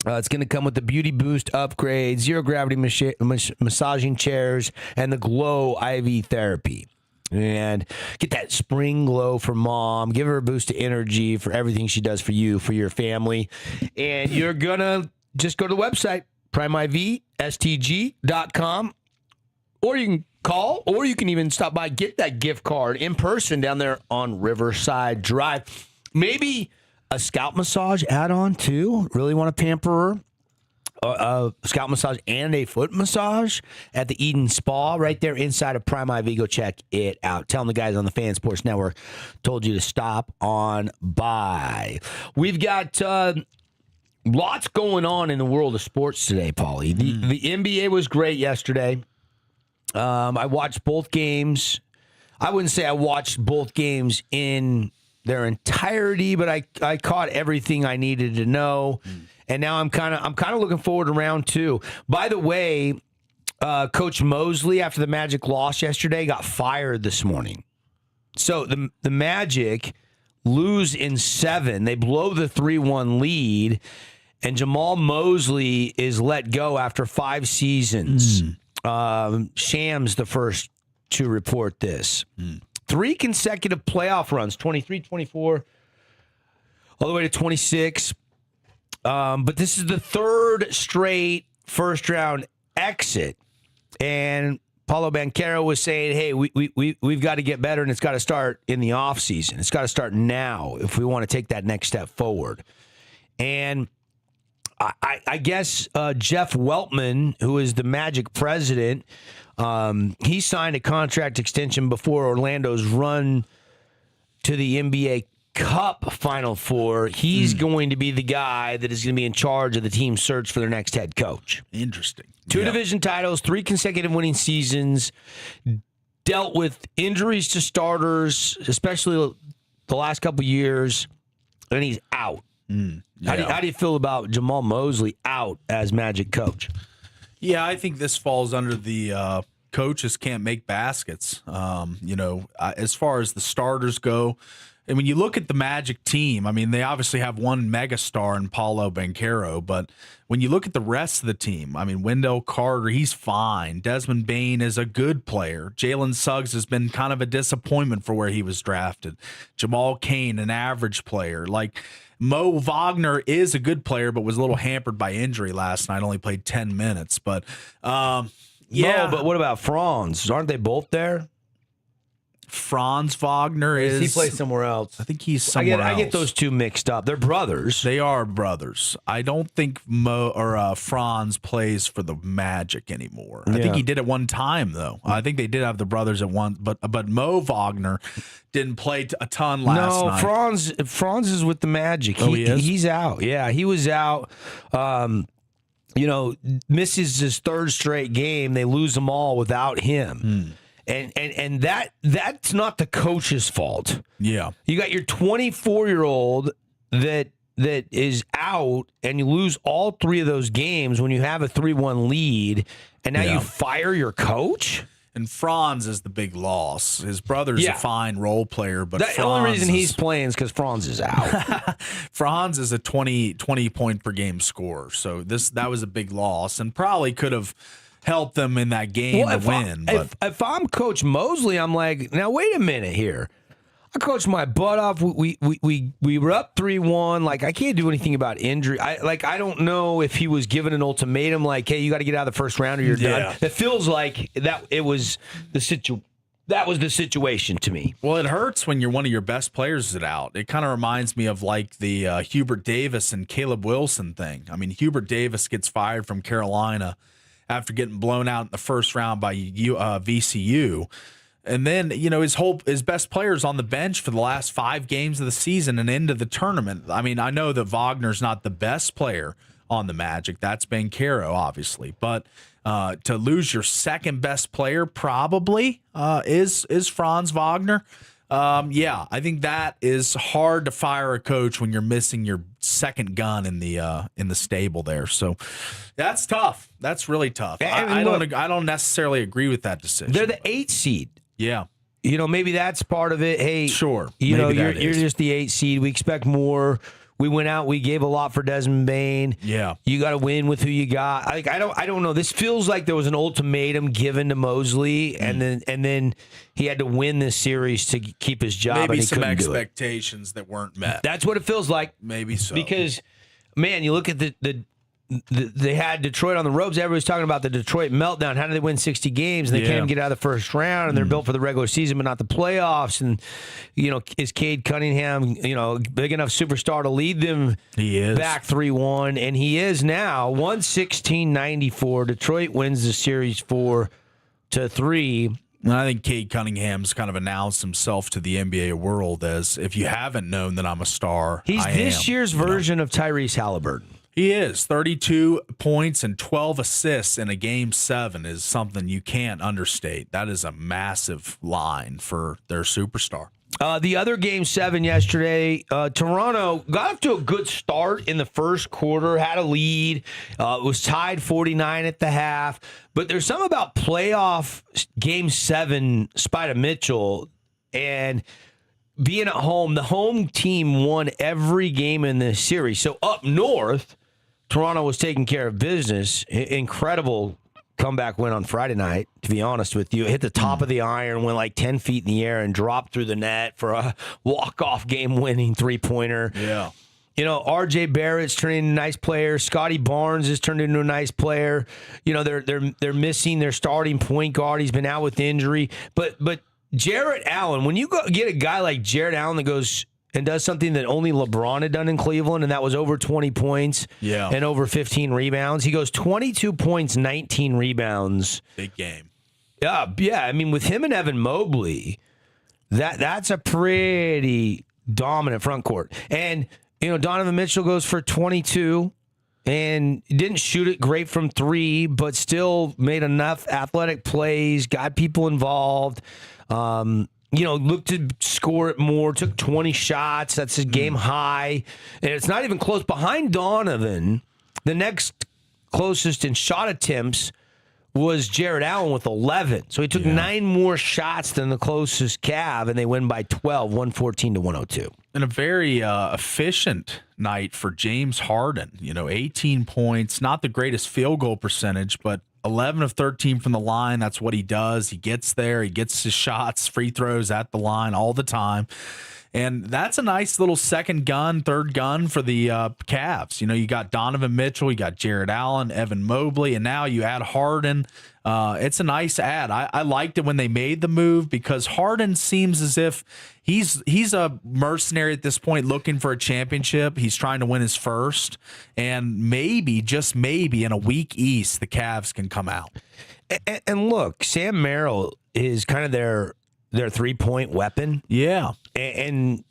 It's going to come with the Beauty Boost upgrade, zero gravity massaging chairs, and the Glow IV therapy. And get that spring glow for mom. Give her a boost of energy for everything she does for you, for your family. And you're going to just go to the website, primevstg.com, or you can call, or you can even stop by, get that gift card in person down there on Riverside Drive. Maybe a scalp massage add-on, too. Really want to pamper her. A scalp massage and a foot massage at the Eden Spa right there inside of Prime IV. Go check it out. Tell them the guys on the Fan Sports Network told you to stop on by. We've got lots going on in the world of sports today, Paulie. The NBA was great yesterday. I watched both games. I wouldn't say I watched both games in their entirety, but I caught everything I needed to know. And now I'm kind of looking forward to round 2. By the way, Coach Mosley, after the Magic lost yesterday, got fired this morning. So the Magic lose in 7. They blow the 3-1 lead, and Jamal Mosley is let go after 5 seasons. Shams the first to report this. 3 consecutive playoff runs, 23, 24, all the way to 26. But this is the 3rd straight first-round exit. And Paulo Banchero was saying, hey, we've got to get better, and it's got to start in the offseason. It's got to start now if we want to take that next step forward. And I guess Jeff Weltman, who is the Magic president, he signed a contract extension before Orlando's run to the NBA Cup Final Four. He's going to be the guy that is going to be in charge of the team's search for their next head coach. Interesting. 2 division titles, 3 consecutive winning seasons, dealt with injuries to starters, especially the last couple years, and he's out. How do you feel about Jamal Mosley out as Magic coach? Yeah, I think this falls under the coaches can't make baskets. As far as the starters go, and when you look at the Magic team, I mean, they obviously have one megastar in Paulo Banchero, but when you look at the rest of the team, I mean, Wendell Carter, he's fine. Desmond Bane is a good player. Jalen Suggs has been kind of a disappointment for where he was drafted. Jamal Cain, an average player. Like, Mo Wagner is a good player, but was a little hampered by injury last night. Only played 10 minutes, but yeah. But what about Franz? Aren't they both there? Franz Wagner is. He plays somewhere else. I think he's somewhere else. I get those two mixed up. They're brothers. They are brothers. I don't think Franz plays for the Magic anymore. I think he did at one time though. I think they did have the brothers at one, but Mo Wagner didn't play a ton last night. No, Franz is with the Magic. He is? He's out. Yeah, he was out. Misses his 3rd straight game. They lose them all without him. And that's not the coach's fault. Yeah. You got your 24-year-old that is out, and you lose all 3 of those games when you have a 3-1 lead, and now you fire your coach? And Franz is the big loss. His brother's a fine role player, but the only reason he's playing is because Franz is out. Franz is a 20 point per game scorer, so that was a big loss, and probably could have help them in that game to win. If I'm Coach Mosley, I'm like, now wait a minute here. I coached my butt off. We were up 3-1. Like, I can't do anything about injury. I don't know if he was given an ultimatum, like, hey, you got to get out of the first round or you're done. It feels like that was the situation to me. Well, it hurts when one of your best players is out. It kind of reminds me of like the Hubert Davis and Caleb Wilson thing. I mean, Hubert Davis gets fired from Carolina after getting blown out in the first round by VCU. And then, his best player's on the bench for the last 5 games of the season and into the tournament. I mean, I know that Wagner's not the best player on the Magic. That's Banchero, obviously. But to lose your second best player probably is Franz Wagner. I think that is hard to fire a coach when you're missing your second gun in the stable there. So that's tough. That's really tough. I don't necessarily agree with that decision. They're the 8th seed. Yeah. Maybe that's part of it. Hey, sure. You're just the 8th seed. We expect more. We went out. We gave a lot for Desmond Bain. Yeah. You got to win with who you got. I don't know. This feels like there was an ultimatum given to Mosley, and then he had to win this series to keep his job. Maybe and he some couldn't expectations that weren't met. That's what it feels like. Maybe so. Because, man, you look at they had Detroit on the ropes. Everybody's talking about the Detroit meltdown. How did they win 60 games? And they can't even get out of the first round, and they're built for the regular season, but not the playoffs. And, is Cade Cunningham, big enough superstar to lead them back 3-1? And he is now 116-94. Detroit wins the series 4-3. And I think Cade Cunningham's kind of announced himself to the NBA world as, if you haven't known that I'm a star, he's this year's version of Tyrese Halliburton. He is. 32 points and 12 assists in a Game 7 is something you can't understate. That is a massive line for their superstar. The other Game 7 yesterday, Toronto got off to a good start in the first quarter, had a lead, was tied 49 at the half. But there's something about playoff Game 7, Spida Mitchell, and being at home. The home team won every game in this series. So up north, Toronto was taking care of business. Incredible comeback win on Friday night, to be honest with you. It hit the top of the iron, went like 10 feet in the air, and dropped through the net for a walk-off game-winning three-pointer. Yeah. R.J. Barrett's turned into a nice player. Scotty Barnes has turned into a nice player. They're missing their starting point guard. He's been out with injury. But Jarrett Allen, when you get a guy like Jarrett Allen that goes and does something that only LeBron had done in Cleveland, and that was over 20 points and over 15 rebounds. He goes 22 points, 19 rebounds. Big game. Yeah. I mean, with him and Evan Mobley, that's a pretty dominant front court. And, Donovan Mitchell goes for 22 and didn't shoot it great from 3, but still made enough athletic plays, got people involved. Looked to score it more, took 20 shots. That's a game high. And it's not even close. Behind Donovan, the next closest in shot attempts was Jarrett Allen with 11. So he took 9 more shots than the closest Cav, and they win by 12, 114-102. And a very efficient night for James Harden. 18 points, not the greatest field goal percentage, but 11 of 13 from the line. That's what he does. He gets there. He gets his shots, free throws at the line all the time. And that's a nice little second gun, third gun for the Cavs. You got Donovan Mitchell, you got Jarrett Allen, Evan Mobley, and now you add Harden. It's a nice add. I liked it when they made the move because Harden seems as if he's a mercenary at this point looking for a championship. He's trying to win his first. And maybe, just maybe, in a weak East, the Cavs can come out. And look, Sam Merrill is kind of their 3-point weapon. Yeah. And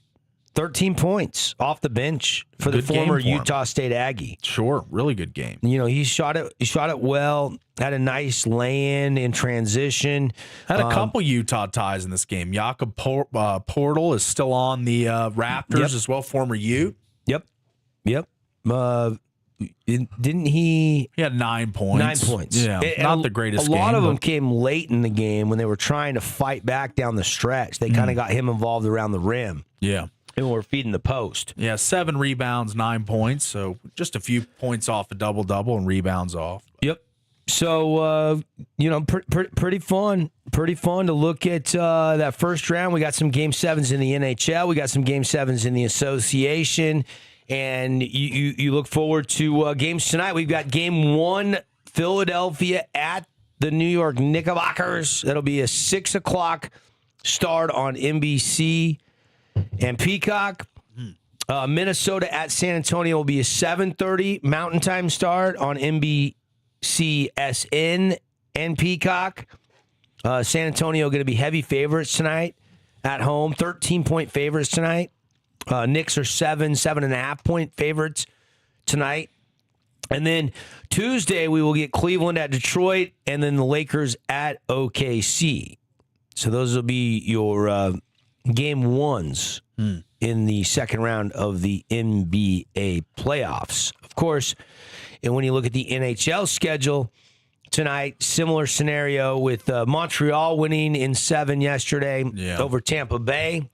13 points off the bench for the former Utah State Aggie. Sure, really good game. He shot it well, had a nice lay-in in transition. Had a couple Utah ties in this game. Jakob Portal is still on the Raptors as well, former Ute. Yep. Didn't he? He had 9 points. 9 points. Yeah, not the greatest game. A lot of them but came late in the game when they were trying to fight back down the stretch. They kind of got him involved around the rim. Yeah. And we're feeding the post. Yeah, 7 rebounds, 9 points. So just a few points off a double-double and rebounds off. Yep. So, pretty fun. Pretty fun to look at that first round. We got some Game 7s in the NHL. We got some Game 7s in the association. And you look forward to games tonight. We've got Game 1, Philadelphia at the New York Knickerbockers. That'll be a 6 o'clock start on NBC and Peacock. Minnesota at San Antonio will be a 7:30 Mountain Time start on NBCSN and Peacock. San Antonio going to be heavy favorites tonight at home, 13-point favorites tonight. Knicks are 7.5 point favorites tonight. And then Tuesday, we will get Cleveland at Detroit and then the Lakers at OKC. So those will be your game 1s in the second round of the NBA playoffs. Of course, and when you look at the NHL schedule tonight, similar scenario with Montreal winning in 7 yesterday over Tampa Bay.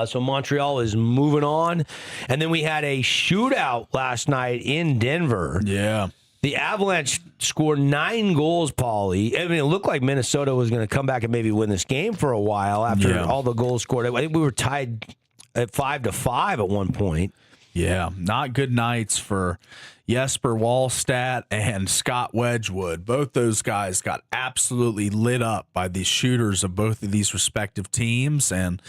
So Montreal is moving on. And then we had a shootout last night in Denver. Yeah. The Avalanche scored 9 goals, Paulie. I mean, it looked like Minnesota was going to come back and maybe win this game for a while after all the goals scored. I think we were tied at 5-5 at one point. Yeah, not good nights for Jesper Wallstedt and Scott Wedgwood. Both those guys got absolutely lit up by the shooters of both of these respective teams. And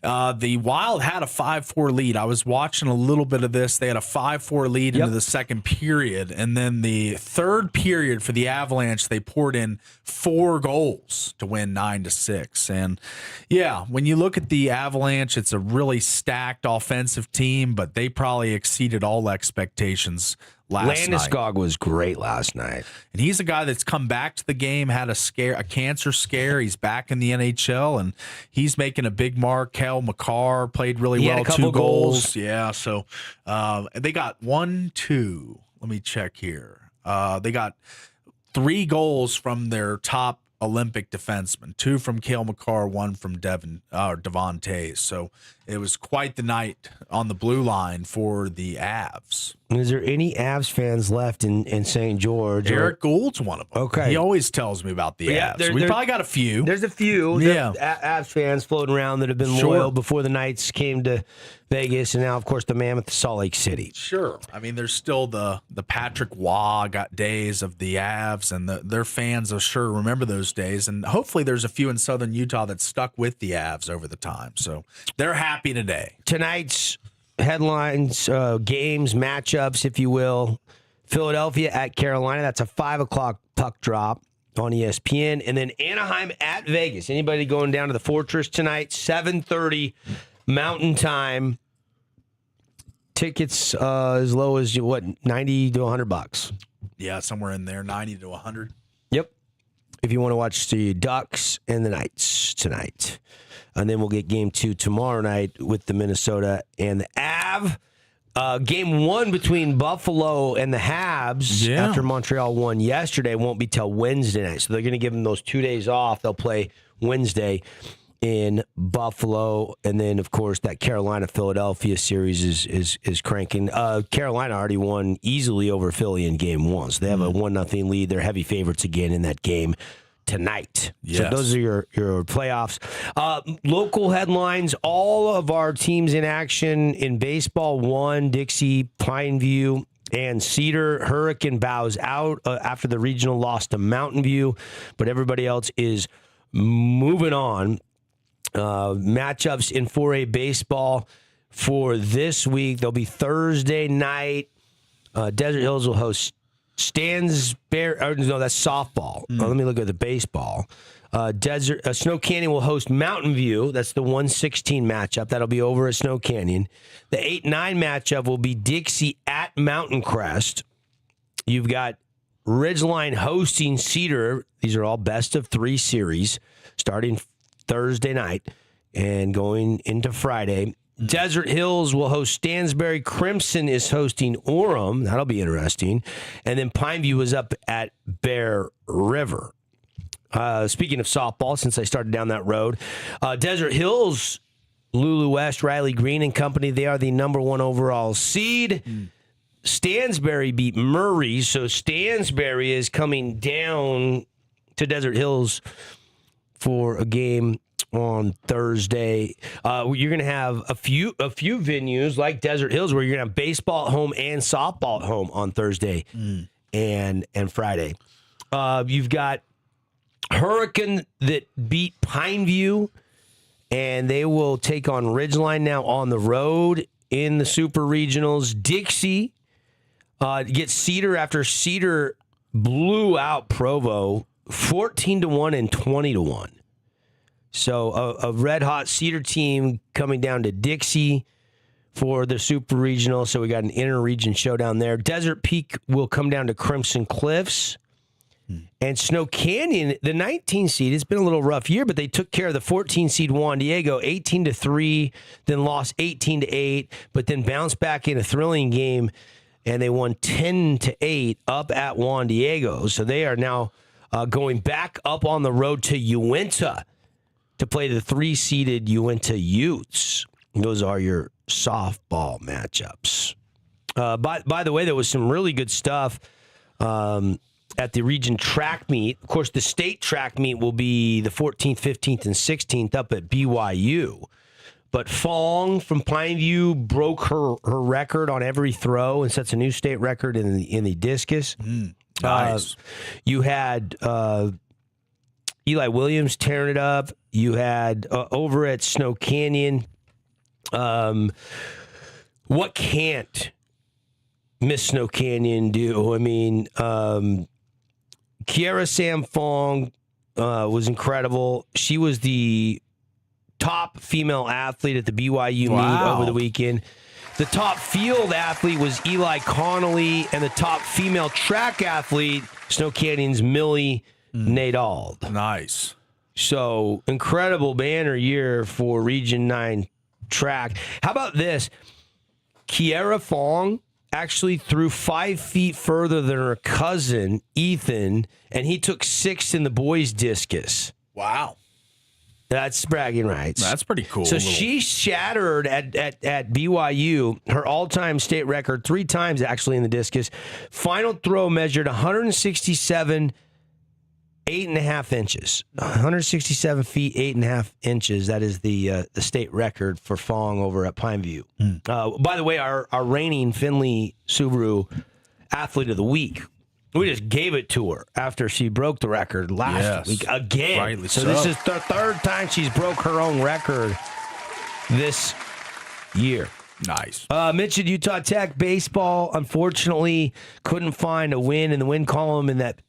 the Wild had a 5-4 lead. I was watching a little bit of this. They had a 5-4 lead into the second period. And then the third period for the Avalanche, they poured in 4 goals to win 9-6. And yeah, when you look at the Avalanche, it's a really stacked offensive team, but they probably exceeded all expectations last night. Landeskog was great last night. And he's a guy that's come back to the game, had a cancer scare. He's back in the NHL, and he's making a big mark. Cale Makar played really well, had a couple 2 goals. Yeah, so they got 1, 2. Let me check here. They got 3 goals from their top Olympic defensemen, 2 from Cale Makar, 1 from Devin Devon Tays. So it was quite the night on the blue line for the Avs. Is there any Avs fans left in St. George? Eric Gould's one of them. Okay. He always tells me about the Avs. We probably got a few. There's a few Avs fans floating around that have been loyal before the Knights came to Vegas, and now, of course, the Mammoth to Salt Lake City. Sure. I mean, there's still the Patrick Waugh days of the Avs, and their fans are sure remember those days. And hopefully there's a few in southern Utah that stuck with the Avs over the time. So they're happy today. Tonight's headlines, games, matchups, if you will. Philadelphia at Carolina. That's a 5 o'clock puck drop on ESPN. And then Anaheim at Vegas. Anybody going down to the Fortress tonight? 7:30 Mountain Time. Tickets as low as, $90 to $100. Yeah, somewhere in there, 90 to 100. Yep. If you want to watch the Ducks and the Knights tonight. And then we'll get game 2 tomorrow night with the Minnesota and the Av. Game 1 between Buffalo and the Habs after Montreal won yesterday won't be till Wednesday night. So they're going to give them those 2 days off. They'll play Wednesday in Buffalo. And then, of course, that Carolina-Philadelphia series is cranking. Carolina already won easily over Philly in game 1. So they have a 1-0 lead. They're heavy favorites again in that game tonight. Yes. So those are your playoffs. Local headlines, all of our teams in action in baseball: 1, Dixie, Pineview, and Cedar. Hurricane bows out after the regional loss to Mountain View, but everybody else is moving on. Matchups in 4A baseball for this week. They'll be Thursday night. Desert Hills will host Stansbury. No, that's softball. Let me look at the baseball. Snow Canyon will host Mountain View. That's the 1-16 matchup. That'll be over at Snow Canyon. The 8-9 matchup will be Dixie at Mountain Crest. You've got Ridgeline hosting Cedar. These are all best of 3 series starting Thursday night and going into Friday. Desert Hills will host Stansbury. Crimson is hosting Orem. That'll be interesting. And then Pineview is up at Bear River. Speaking of softball, since I started down that road, Desert Hills, Lulu West, Riley Green and company, they are the number 1 overall seed. Stansbury beat Murray, so Stansbury is coming down to Desert Hills for a game on Thursday. You're going to have a few venues like Desert Hills where you're going to have baseball at home and softball at home on Thursday and Friday. You've got Hurricane that beat Pineview, and they will take on Ridgeline now on the road in the Super Regionals. Dixie gets Cedar after Cedar blew out Provo 14-1 and 20-1. So a red-hot Cedar team coming down to Dixie for the Super Regional. So we got an inter-region showdown there. Desert Peak will come down to Crimson Cliffs. And Snow Canyon, the 19 seed, it's been a little rough year, but they took care of the 14 seed Juan Diego 18-3, then lost 18-8, but then bounced back in a thrilling game, and they won 10-8 up at Juan Diego. So they are now going back up on the road to Uinta to play the 3-seeded Uinta Utes. Those are your softball matchups. By the way, there was some really good stuff at the region track meet. Of course, the state track meet will be the 14th, 15th, and 16th up at BYU. But Fong from Pineview broke her record on every throw and sets a new state record in the discus. Nice. You had Eli Williams tearing it up. You had over at Snow Canyon. What can't Miss Snow Canyon do? I mean, Kiara Sam Fong was incredible. She was the top female athlete at the BYU meet over the weekend. The top field athlete was Eli Connolly, and the top female track athlete, Snow Canyon's Millie Nadal. Nice. So, incredible banner year for Region 9 track. How about this? Kiara Fong actually threw 5 feet further than her cousin, Ethan, and he took 6th in the boys' discus. Wow. That's bragging rights. That's pretty cool. So she shattered at BYU her all-time state record 3 times, actually, in the discus. Final throw measured 167 8.5 inches. 167 feet, 8.5 inches. That is the state record for Fong over at Pineview. By the way, our reigning Finley Subaru Athlete of the Week, we just gave it to her after she broke the record last week again. Rightly so so. This is the 3rd time she's broke her own record this year. Nice. Mentioned Utah Tech baseball. Unfortunately, couldn't find a win in the win column in that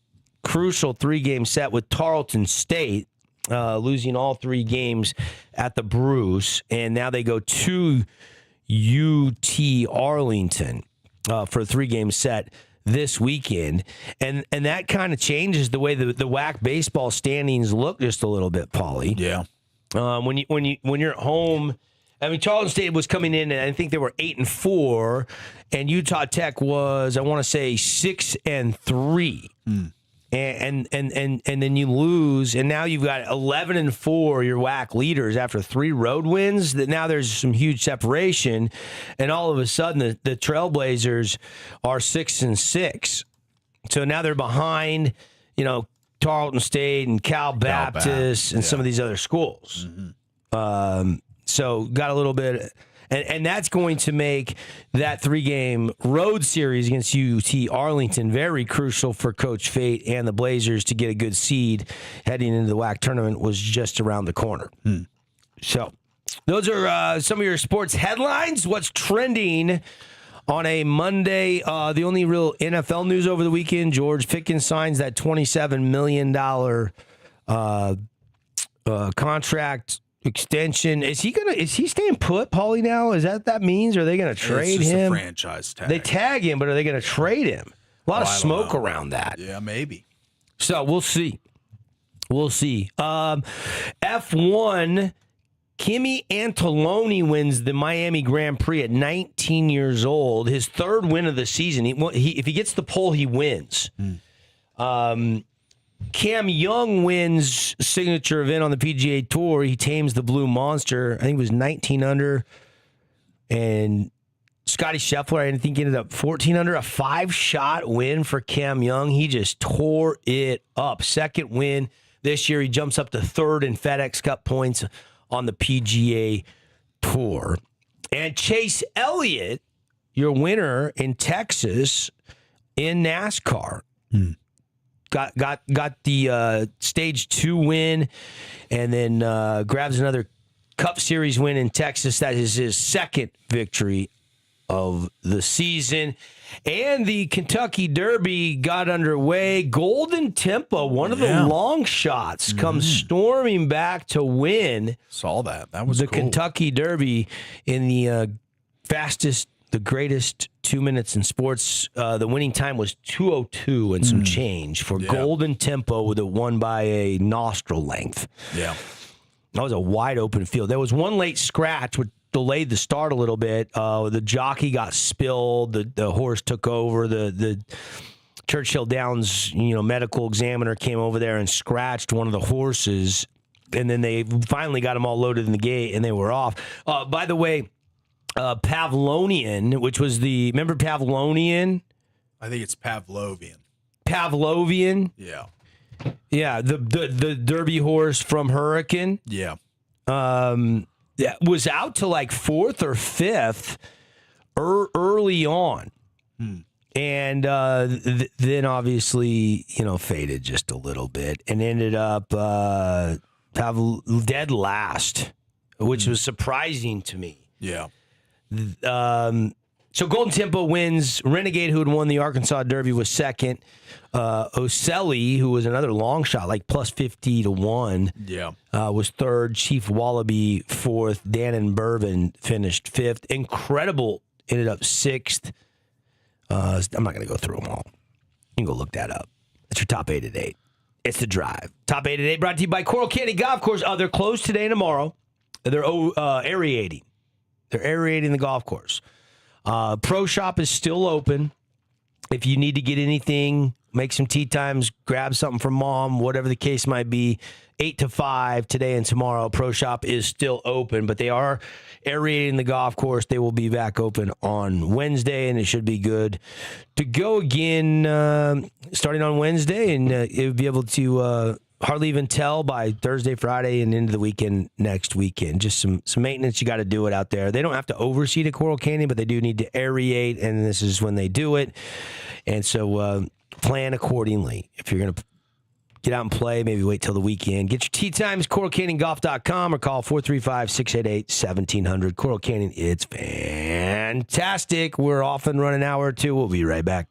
crucial 3-game set with Tarleton State, losing all 3 games at the Bruce, and now they go to UT Arlington for a 3-game set this weekend, and that kind of changes the way the WAC baseball standings look just a little bit, Paulie. Yeah. When you're at home, I mean, Tarleton State was coming in, and I think they were 8-4, and Utah Tech was, I want to say, 6-3. And then you lose, and now you've got 11-4 your WAC leaders after 3 road wins. That now there's some huge separation, and all of a sudden the Trailblazers are 6-6. So now they're behind, Tarleton State and Cal Baptist and some of these other schools. So got a little bit. And that's going to make that 3-game road series against UT Arlington very crucial for Coach Fate and the Blazers to get a good seed heading into the WAC tournament was just around the corner. So those are some of your sports headlines. What's trending on a Monday? The only real NFL news over the weekend, George Pickens signs that $27 million contract extension. Is he staying put, Paulie, now? Is that means? Or are they going to trade it's just him? A franchise tag. They tag him, but are they going to trade him? A lot of smoke around that. Yeah, maybe. So we'll see. F1, Kimi Antiloni wins the Miami Grand Prix at 19 years old. His 3rd win of the season. If he gets the pole, he wins. Cam Young wins signature event on the PGA Tour. He tames the Blue Monster. I think it was 19 under. And Scotty Scheffler, I think, ended up 14 under, a 5-shot win for Cam Young. He just tore it up. Second win this year. He jumps up to third in FedEx Cup points on the PGA Tour. And Chase Elliott, your winner in Texas in NASCAR, got the Stage 2 win, and then grabs another Cup Series win in Texas. That is his second victory of the season. And the Kentucky Derby got underway. Golden Tempo, one of the long shots, comes storming back to win. Saw that. That was the cool. Kentucky Derby in the fastest, the greatest 2 minutes in sports. The winning time was 2:02 and some change for Golden Tempo, with it won by a nostril length. Yeah. That was a wide open field. There was one late scratch which delayed the start a little bit. The jockey got spilled. The horse took over. The Churchill Downs medical examiner came over there and scratched one of the horses, and then they finally got them all loaded in the gate, and they were off. By the way, Pavlonian, which was remember Pavlonian? I think it's Pavlovian. Pavlovian? Yeah. Yeah, the Derby horse from Hurricane. Yeah. Was out to like 4th or 5th early on. And then obviously, faded just a little bit and ended up dead last, which was surprising to me. Yeah. So Golden Tempo wins. Renegade, who had won the Arkansas Derby, was second. Ocelli, who was another long shot, like plus 50 to 1, was third. Chief Wallaby fourth. Dan and Bourbon finished fifth. Incredible ended up sixth. I'm not going to go through them all. You can go look that up. That's your top 8 at 8. It's The Drive. Top 8 at 8 brought to you by Coral Canyon Golf Course. They're closed today and tomorrow. They're aerating. They're aerating the golf course. Pro Shop is still open. If you need to get anything, make some tea times, grab something from mom, whatever the case might be, 8 to 5 today and tomorrow. Pro Shop is still open, but they are aerating the golf course. They will be back open on Wednesday, and it should be good to go again starting on Wednesday, and it will be able to hardly even tell by Thursday, Friday, and into the weekend next weekend. Just some maintenance. You got to do it out there. They don't have to overseed at Coral Canyon, but they do need to aerate, and this is when they do it. And so plan accordingly. If you're going to get out and play, maybe wait till the weekend. Get your tee times, coralcanyongolf.com, or call 435-688-1700. Coral Canyon, it's fantastic. We're off and running an hour or two. We'll be right back.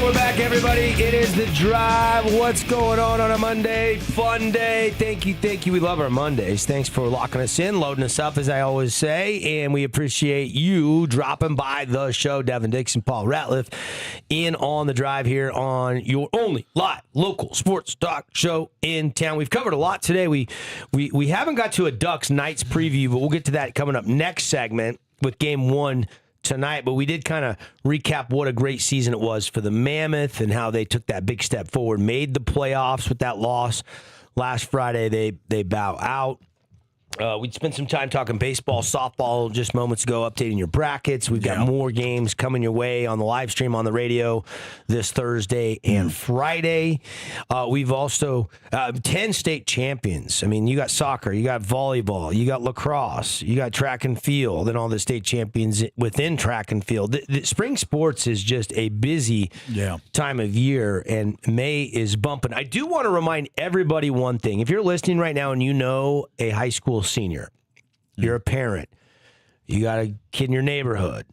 we're back, everybody. It is The Drive. What's going on a Monday? Fun day. Thank you. We love our Mondays. Thanks for locking us in, loading us up, as I always say, and we appreciate you dropping by the show. Devin, Dixon, Paul Ratliff in on The Drive here on your only live local sports talk show in town. We've covered a lot today. We haven't got to a Ducks Knights preview, but we'll get to that coming up next segment with Game 1 tonight, but we did kind of recap what a great season it was for the Mammoth and how they took that big step forward, made the playoffs with that loss last Friday. They bow out. We spent some time talking baseball, softball just moments ago, updating your brackets. We've got more games coming your way on the live stream on the radio this Thursday and Friday. We've also 10 state champions. I mean, you got soccer, you got volleyball, you got lacrosse, you got track and field, and all the state champions within track and field. The spring sports is just a busy time of year, and May is bumping. I do want to remind everybody one thing. If you're listening right now and you know a high school senior, you're a parent, you got a kid in your neighborhood,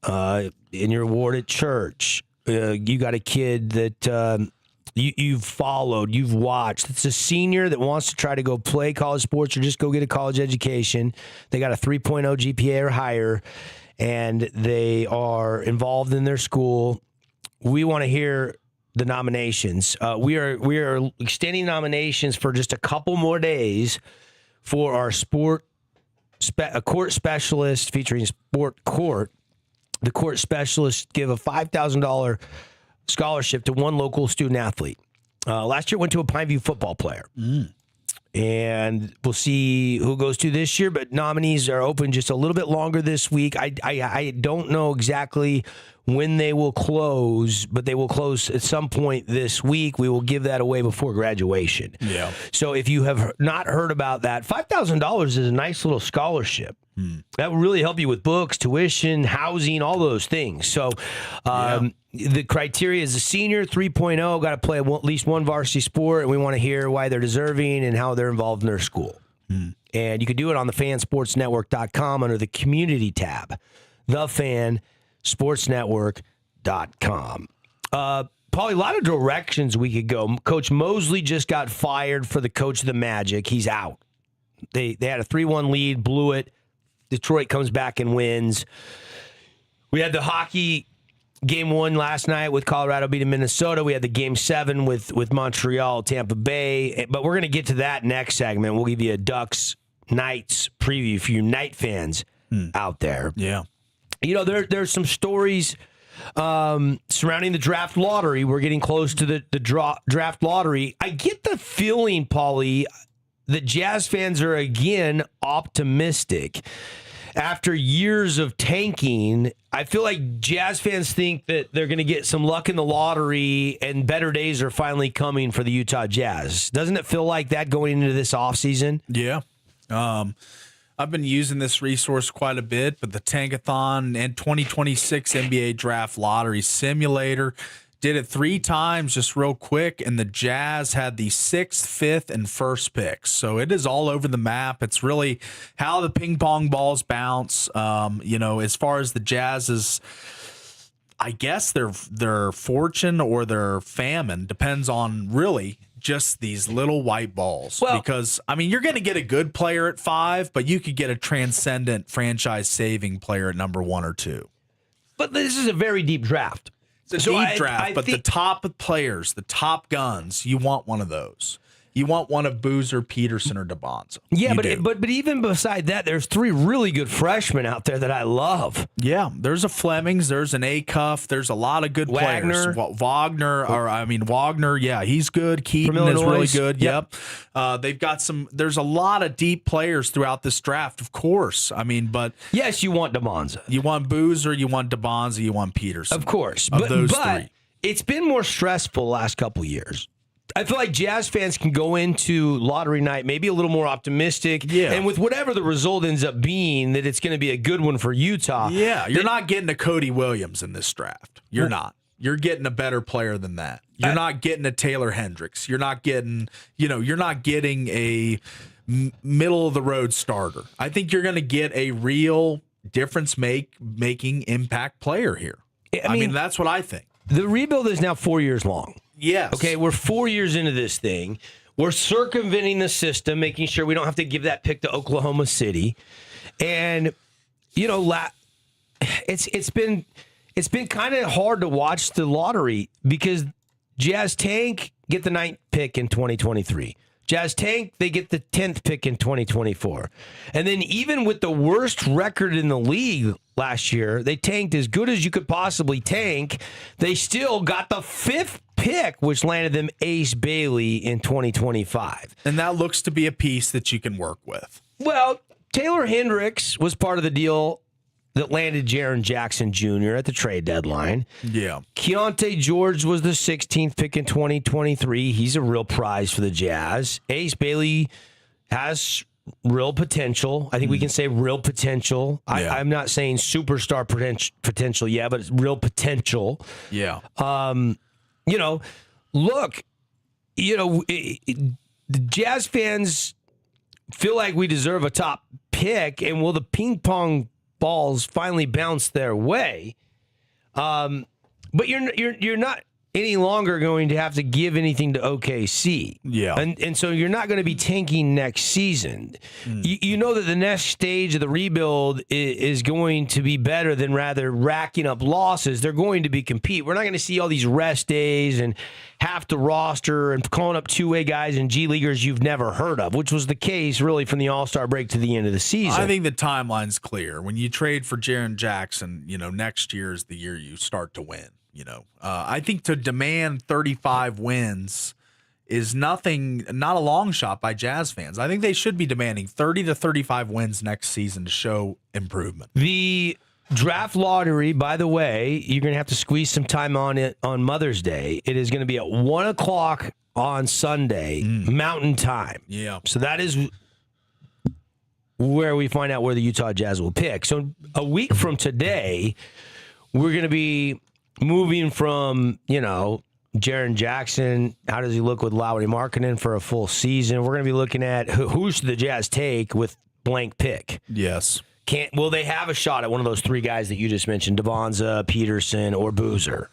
in your ward at church, you got a kid that you've followed, you've watched. It's a senior that wants to try to go play college sports or just go get a college education. They got a 3.0 GPA or higher, and they are involved in their school. We want to hear the nominations. We are extending nominations for just a couple more days for our a court specialist featuring sport court. The court specialists give a $5,000 scholarship to one local student athlete. Last year it went to a Pineview football player. And we'll see who goes to this year, but nominees are open just a little bit longer this week. I don't know exactly when they will close, but they will close at some point this week. We will give that away before graduation. Yeah. So if you have not heard about that, $5,000 is a nice little scholarship. That will really help you with books, tuition, housing, all those things. So the criteria is a senior, 3.0, got to play at least one varsity sport, and we want to hear why they're deserving and how they're involved in their school. And you can do it on thefansportsnetwork.com under the community tab. Thefansportsnetwork.com. Paulie, a lot of directions we could go. Coach Mosley just got fired for the coach of the Magic. He's out. They had a 3-1 lead, blew it. Detroit comes back and wins. We had the hockey Game 1 last night with Colorado beating Minnesota. We had the Game 7 with Montreal, Tampa Bay. But we're going to get to that next segment. We'll give you a Ducks Knights preview for you Knight fans out there. Yeah. You know, there's some stories surrounding the draft lottery. We're getting close to the draft lottery. I get the feeling, Paulie, that Jazz fans are again optimistic. After years of tanking, I feel like Jazz fans think that they're going to get some luck in the lottery and better days are finally coming for the Utah Jazz. Doesn't it feel like that going into this offseason? Yeah. I've been using this resource quite a bit, but the Tankathon and 2026 NBA Draft Lottery Simulator did it 3 times just real quick, and the Jazz had the 6th, 5th, and 1st picks. So it is all over the map. It's really how the ping pong balls bounce. As far as the Jazz's, I guess their fortune or their famine depends on really just these little white balls. Well, because, I mean, you're going to get a good player at 5, but you could get a transcendent franchise-saving player at number 1 or 2. But this is a very deep draft. It's a deep draft, but the top players, the top guns, you want one of those. You want one of Boozer, Peterson, or DeBonza. Yeah, but even beside that, there's 3 really good freshmen out there that I love. Yeah, there's a Flemings, there's an Acuff, there's a lot of good players. Wagner, yeah, he's good. Keaton is really good. Yep. They've got there's a lot of deep players throughout this draft, of course. I mean, but yes, you want DeBonza. You want Boozer, you want DeBonza, you want Peterson. Of course. But those 3. It's been more stressful the last couple of years. I feel like Jazz fans can go into lottery night maybe a little more optimistic. Yeah. And with whatever the result ends up being, that it's going to be a good one for Utah. Yeah. You're not getting a Cody Williams in this draft. You're not. You're getting a better player than that. You're not getting a Taylor Hendricks. You're not getting, a middle of the road starter. I think you're going to get a real difference making impact player here. I mean, that's what I think. the rebuild is now 4 years long. Yes. Okay, we're 4 years into this thing. We're circumventing the system, making sure we don't have to give that pick to Oklahoma City. And, it's been kind of hard to watch the lottery because Jazz Tank get the 9th pick in 2023. Jazz Tank, they get the 10th pick in 2024. And then even with the worst record in the league last year, they tanked as good as you could possibly tank. They still got the 5th pick, which landed them Ace Bailey in 2025. And that looks to be a piece that you can work with. Well, Taylor Hendricks was part of the deal that landed Jaren Jackson Jr. at the trade deadline. Yeah. Keontae George was the 16th pick in 2023. He's a real prize for the Jazz. Ace Bailey has real potential. I think we can say real potential. Yeah. I'm not saying superstar potential yet, but it's real potential. Yeah. Look, the Jazz fans feel like we deserve a top pick, and will the ping pong balls finally bounce their way? But you're not any longer going to have to give anything to OKC. Yeah. And so you're not going to be tanking next season. You know that the next stage of the rebuild is going to be better than rather racking up losses. They're going to be compete. We're not going to see all these rest days and half the roster and calling up two-way guys and G Leaguers you've never heard of, which was the case really from the All-Star break to the end of the season. I think the timeline's clear. When you trade for Jaren Jackson, next year is the year you start to win. I think to demand 35 wins is not a long shot by Jazz fans. I think they should be demanding 30 to 35 wins next season to show improvement. The draft lottery, by the way, you're going to have to squeeze some time on it on Mother's Day. It is going to be at 1 o'clock on Sunday, Mountain Time. Yeah. So that is where we find out where the Utah Jazz will pick. So a week from today, we're going to be moving from, Jaren Jackson, how does he look with Lauri Markkanen for a full season? We're going to be looking at who should the Jazz take with blank pick. Yes. Will they have a shot at one of those three guys that you just mentioned, Devonza, Peterson, or Boozer?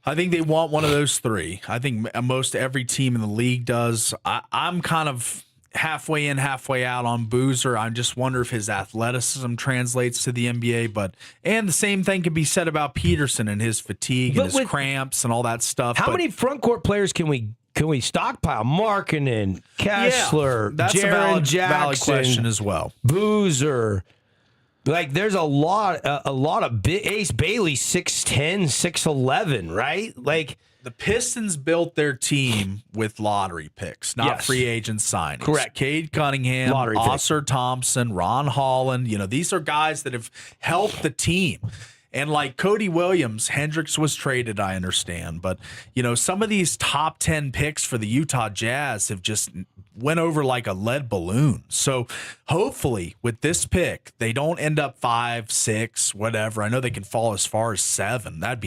I think they want one of those three. I think most every team in the league does. I'm kind of halfway in, halfway out on Boozer. I just wonder if his athleticism translates to the NBA. And the same thing can be said about Peterson and his fatigue and his cramps and all that stuff. How many front court players can we stockpile? Markkanen, Kessler, that's Jaren a Jackson, valid question as well. Boozer. There's a lot of Ace Bailey, 6'10", 6'11", right? The Pistons built their team with lottery picks, not free agent signings. Correct. Cade Cunningham, Oscar Thompson, Ron Holland. These are guys that have helped the team. And like Cody Williams, Hendricks was traded, I understand. But, some of these top 10 picks for the Utah Jazz have just went over like a lead balloon. So hopefully with this pick, they don't end up 5, 6, whatever. I know they can fall as far as 7. That'd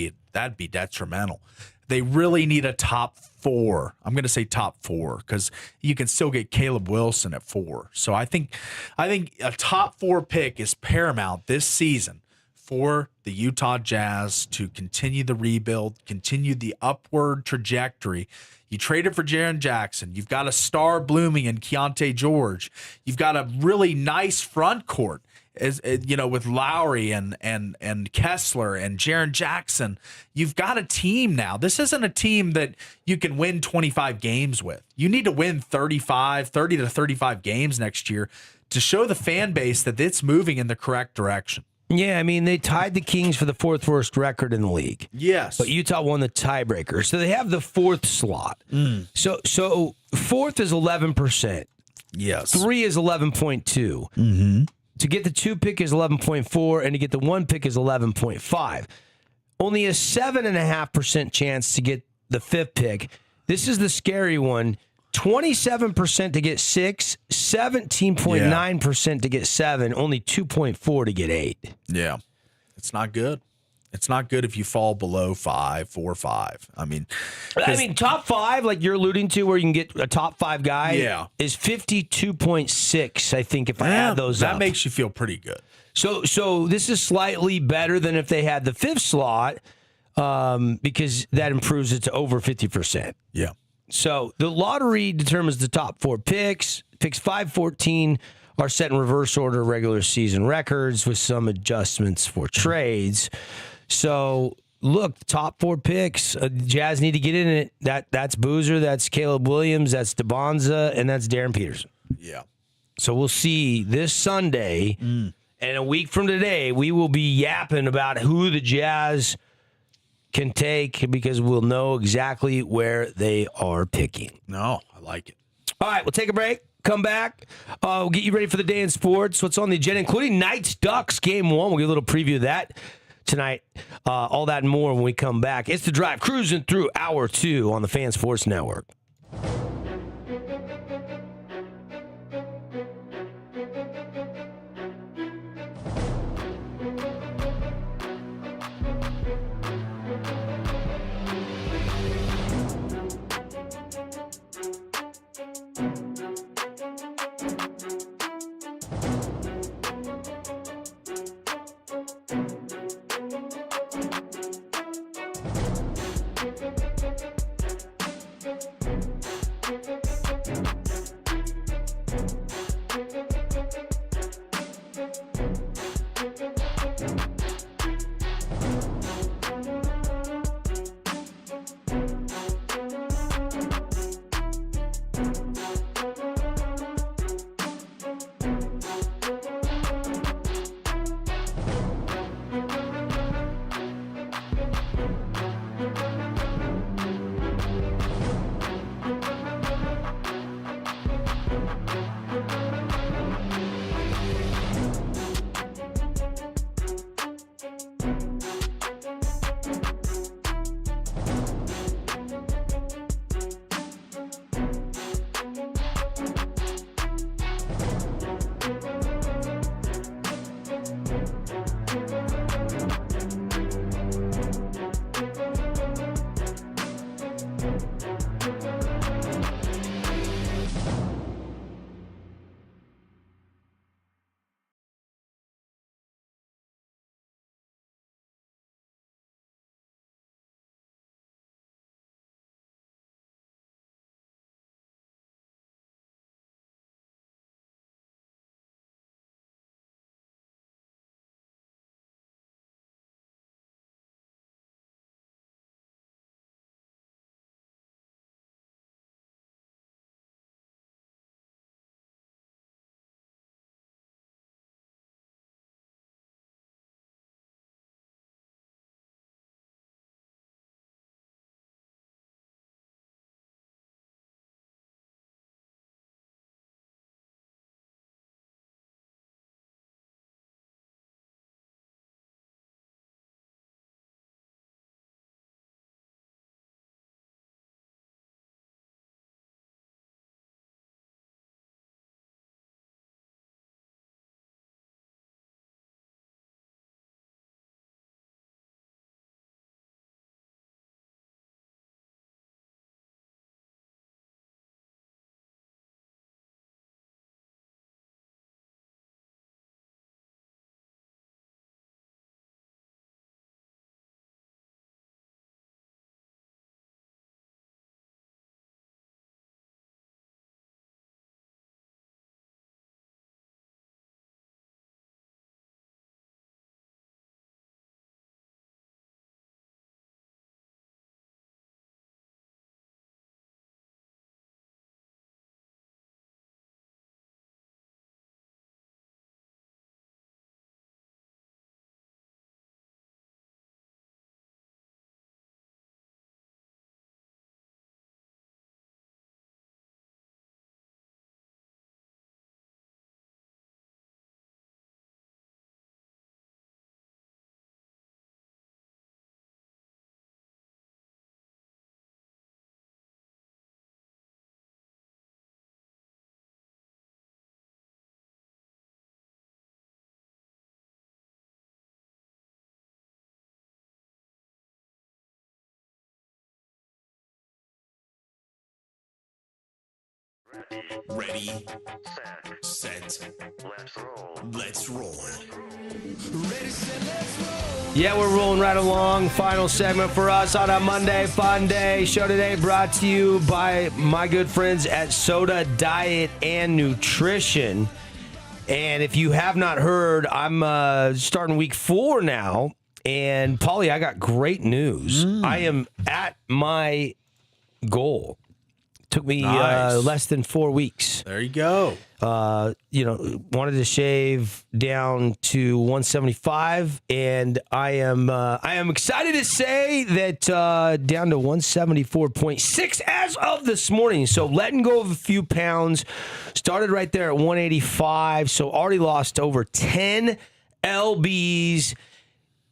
be detrimental. They really need a top 4. I'm going to say top 4 because you can still get Caleb Wilson at 4. So I think a top 4 pick is paramount this season for the Utah Jazz to continue the rebuild, continue the upward trajectory. You traded for Jaren Jackson. You've got a star blooming in Keontae George. You've got a really nice front court. With Lowry and Kessler and Jaren Jackson, you've got a team now. This isn't a team that you can win 25 games with. You need to win 30 to 35 games next year to show the fan base that it's moving in the correct direction. Yeah, they tied the Kings for the 4th worst record in the league. Yes. But Utah won the tiebreaker. So they have the 4th slot. So 4th is 11%. Yes. 3 is 11.2. Mm-hmm. To get the 2 pick is 11.4, and to get the 1 pick is 11.5. Only a 7.5% chance to get the 5th pick. This is the scary one. 27% to get 6, 17.9% to get 7, only 2.4 to get 8. Yeah. It's not good. It's not good if you fall below 5, 4, 5. Top 5, like you're alluding to, where you can get a top 5 guy, is 52.6. I think if I add those up, that makes you feel pretty good. So this is slightly better than if they had the 5th slot. because that improves it to over 50%. Yeah. So the lottery determines the top 4 picks. Picks 5-14 are set in reverse order regular season records with some adjustments for trades. So look, the top 4 picks, Jazz need to get in it. That's Boozer, that's Caleb Williams, that's DeBonza, and that's Darren Peterson. Yeah. So we'll see this Sunday, and a week from today, we will be yapping about who the Jazz can take because we'll know exactly where they are picking. No, I like it. All right, we'll take a break. Come back. We'll get you ready for the day in sports. What's on the agenda, including Knights Ducks game 1. We'll give a little preview of that tonight. All that and more when we come back. It's The Drive, cruising through hour 2 on the Fan Sports Network. Ready, set, let's roll. Ready, set, let's roll. Yeah, we're rolling right along. Final segment for us on a Monday Fun Day. Show today brought to you by my good friends at Soda Diet and Nutrition. And if you have not heard, I'm starting week 4 now. And, Paulie, I got great news. I am at my goal. Took me less than 4 weeks. There you go. Wanted to shave down to 175, and I am excited to say that down to 174.6 as of this morning. So letting go of a few pounds. Started right there at 185, so already lost over 10 lbs.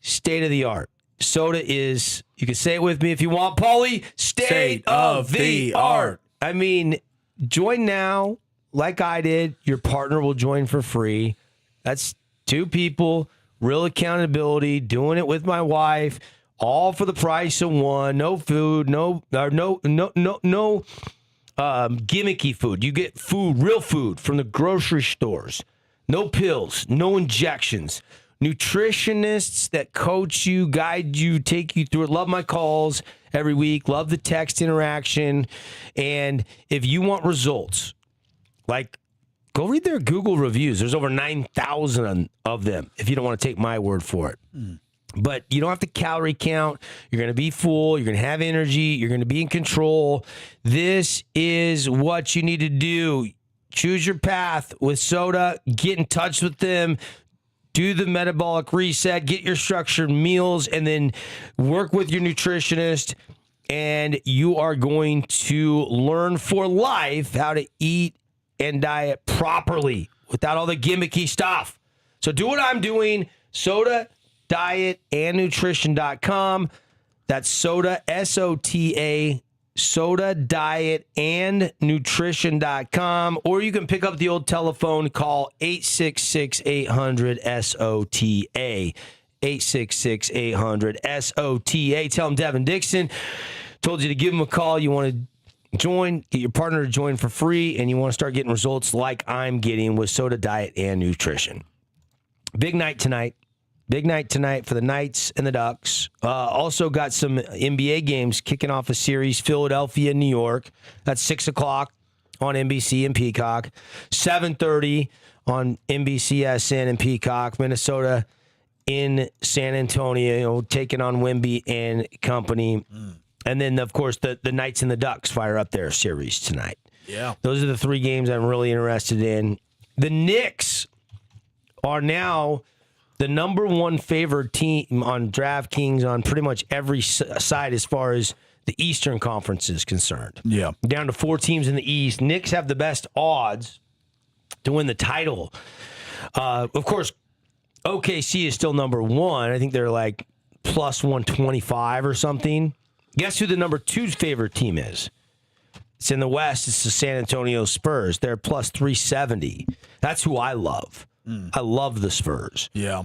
State of the art. Soda is, you can say it with me if you want, Paulie, state of the art. I mean, join now, like I did. Your partner will join for free. That's 2 people, real accountability, doing it with my wife, all for the price of 1. No food, no gimmicky food. You get food, real food from the grocery stores. No pills, no injections. Nutritionists that coach you, guide you, take you through it. Love my calls every week. Love the text interaction. And if you want results, go read their Google reviews. There's over 9,000 of them if you don't want to take my word for it. But you don't have to calorie count. You're going to be full. You're going to have energy. You're going to be in control. This is what you need to do. Choose your path with Soda. Get in touch with them. Do the metabolic reset, get your structured meals, and then work with your nutritionist, and you are going to learn for life how to eat and diet properly without all the gimmicky stuff. So do what I'm doing, Soda Diet and Nutrition.com. That's Soda, S-O-T-A, Soda Diet and Nutrition.com, or you can pick up the old telephone, call 866-800-SOTA, 866-800-SOTA. Tell them Devin Dixon told you to give them a call. You want to join, get your partner to join for free, and you want to start getting results like I'm getting with Soda Diet and Nutrition. Big night tonight. Big night tonight for the Knights and the Ducks. Also got some NBA games kicking off a series, Philadelphia, New York. That's 6 o'clock on NBC and Peacock. 7:30 on NBCSN and Peacock. Minnesota in San Antonio, taking on Wemby and company. And then, of course, the Knights and the Ducks fire up their series tonight. Yeah. Those are the 3 games I'm really interested in. The Knicks are now the number 1 favored team on DraftKings on pretty much every side as far as the Eastern Conference is concerned. Yeah. Down to 4 teams in the East. Knicks have the best odds to win the title. Of course, OKC is still number 1. I think they're like plus 125 or something. Guess who the number 2 favorite team is? It's in the West. It's the San Antonio Spurs. They're plus 370. That's who I love. I love the Spurs. Yeah.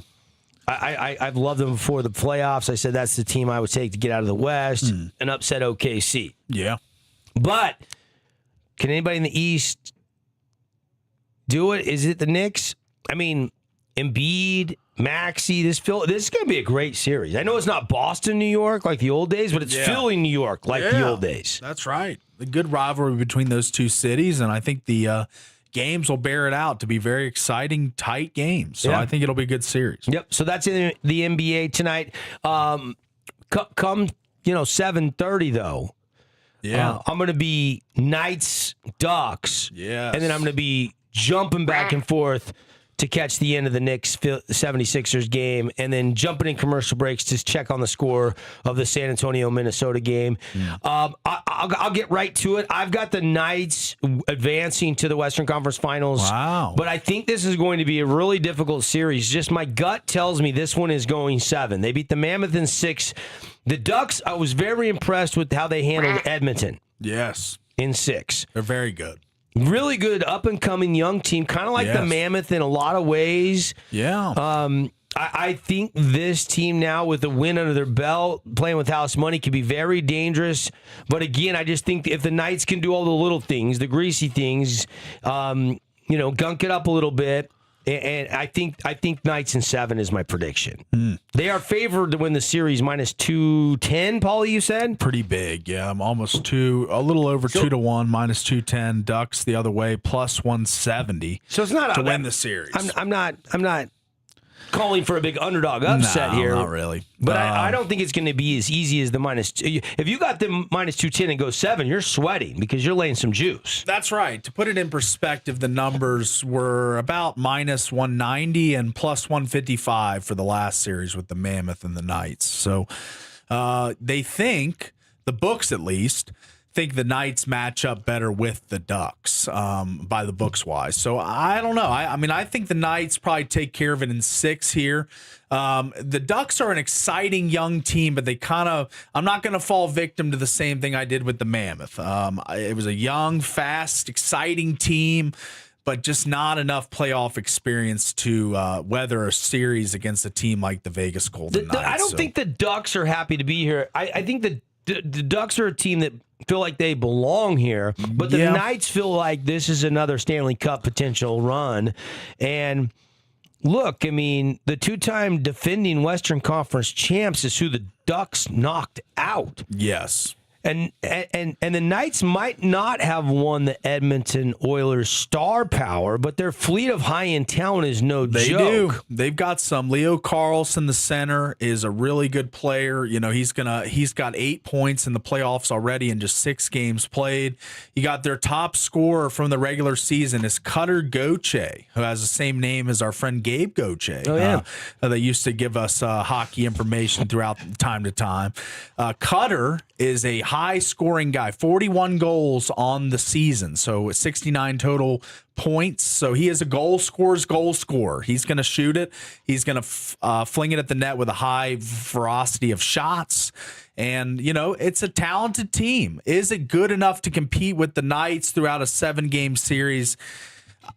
I've loved them before the playoffs. I said that's the team I would take to get out of the West and upset OKC. Yeah. But can anybody in the East do it? Is it the Knicks? I mean, Embiid, Maxey, this is going to be a great series. I know it's not Boston, New York like the old days, but it's Philly, New York like the old days. That's right. The good rivalry between those 2 cities, and I think the games will bear it out to be very exciting, tight games. So I think it'll be a good series. Yep. So that's in the NBA tonight. Come 7:30 though. Yeah. I'm going to be Knights, Ducks. Yeah. And then I'm going to be jumping back and forth to catch the end of the Knicks 76ers game, and then jumping in commercial breaks to check on the score of the San Antonio, Minnesota game. I'll get right to it. I've got the Knights advancing to the Western Conference Finals. Wow. But I think this is going to be a really difficult series. Just my gut tells me this one is going 7. They beat the Mammoth in 6. The Ducks, I was very impressed with how they handled Edmonton. Yes. In 6. They're very good. Really good up-and-coming young team, kind of like the Mammoth in a lot of ways. Yeah. I think this team now, with the win under their belt, playing with house money, could be very dangerous. But again, I just think if the Knights can do all the little things, the greasy things, gunk it up a little bit, And I think Knights in 7 is my prediction. They are favored to win the series minus 210, Paulie, you said? Pretty big, yeah. I'm almost a little over 2-1, minus 210. Ducks the other way, plus 170. So it's not to win the series. I'm not calling for a big underdog upset No, here. not really. But I don't think it's going to be as easy as the minus. If you got the minus 210 and go 7, you're sweating because you're laying some juice. That's right. To put it in perspective, the numbers were about minus 190 and plus 155 for the last series with the Mammoth and the Knights. So they think, the books at least, think the Knights match up better with the Ducks by the books wise. So I don't know. I mean, I think the Knights probably take care of it in 6 here. The Ducks are an exciting young team, but they I'm not going to fall victim to the same thing I did with the Mammoth. It was a young, fast, exciting team, but just not enough playoff experience to weather a series against a team like the Vegas Golden Knights. I don't think the Ducks are happy to be here. I think the Ducks are a team that feel like they belong here, but the Knights feel like this is another Stanley Cup potential run. And look, I mean, the 2-time defending Western Conference champs is who the Ducks knocked out. Yes. And the Knights might not have won the Edmonton Oilers star power, but their fleet of high-end talent is no joke. They do. They've got some. Leo Carlsson, the center, is a really good player. You know, he's got 8 points in the playoffs already in just 6 games played. You got their top scorer from the regular season is Cutter Gauthier, who has the same name as our friend Gabe Gauthier. Oh, yeah. They used to give us hockey information throughout time to time. Cutter is a high-scoring guy, 41 goals on the season, so 69 total points. So he is a goal scorer. He's going to shoot it. He's going to fling it at the net with a high ferocity of shots. And, you know, it's a talented team. Is it good enough to compete with the Knights throughout a 7-game series?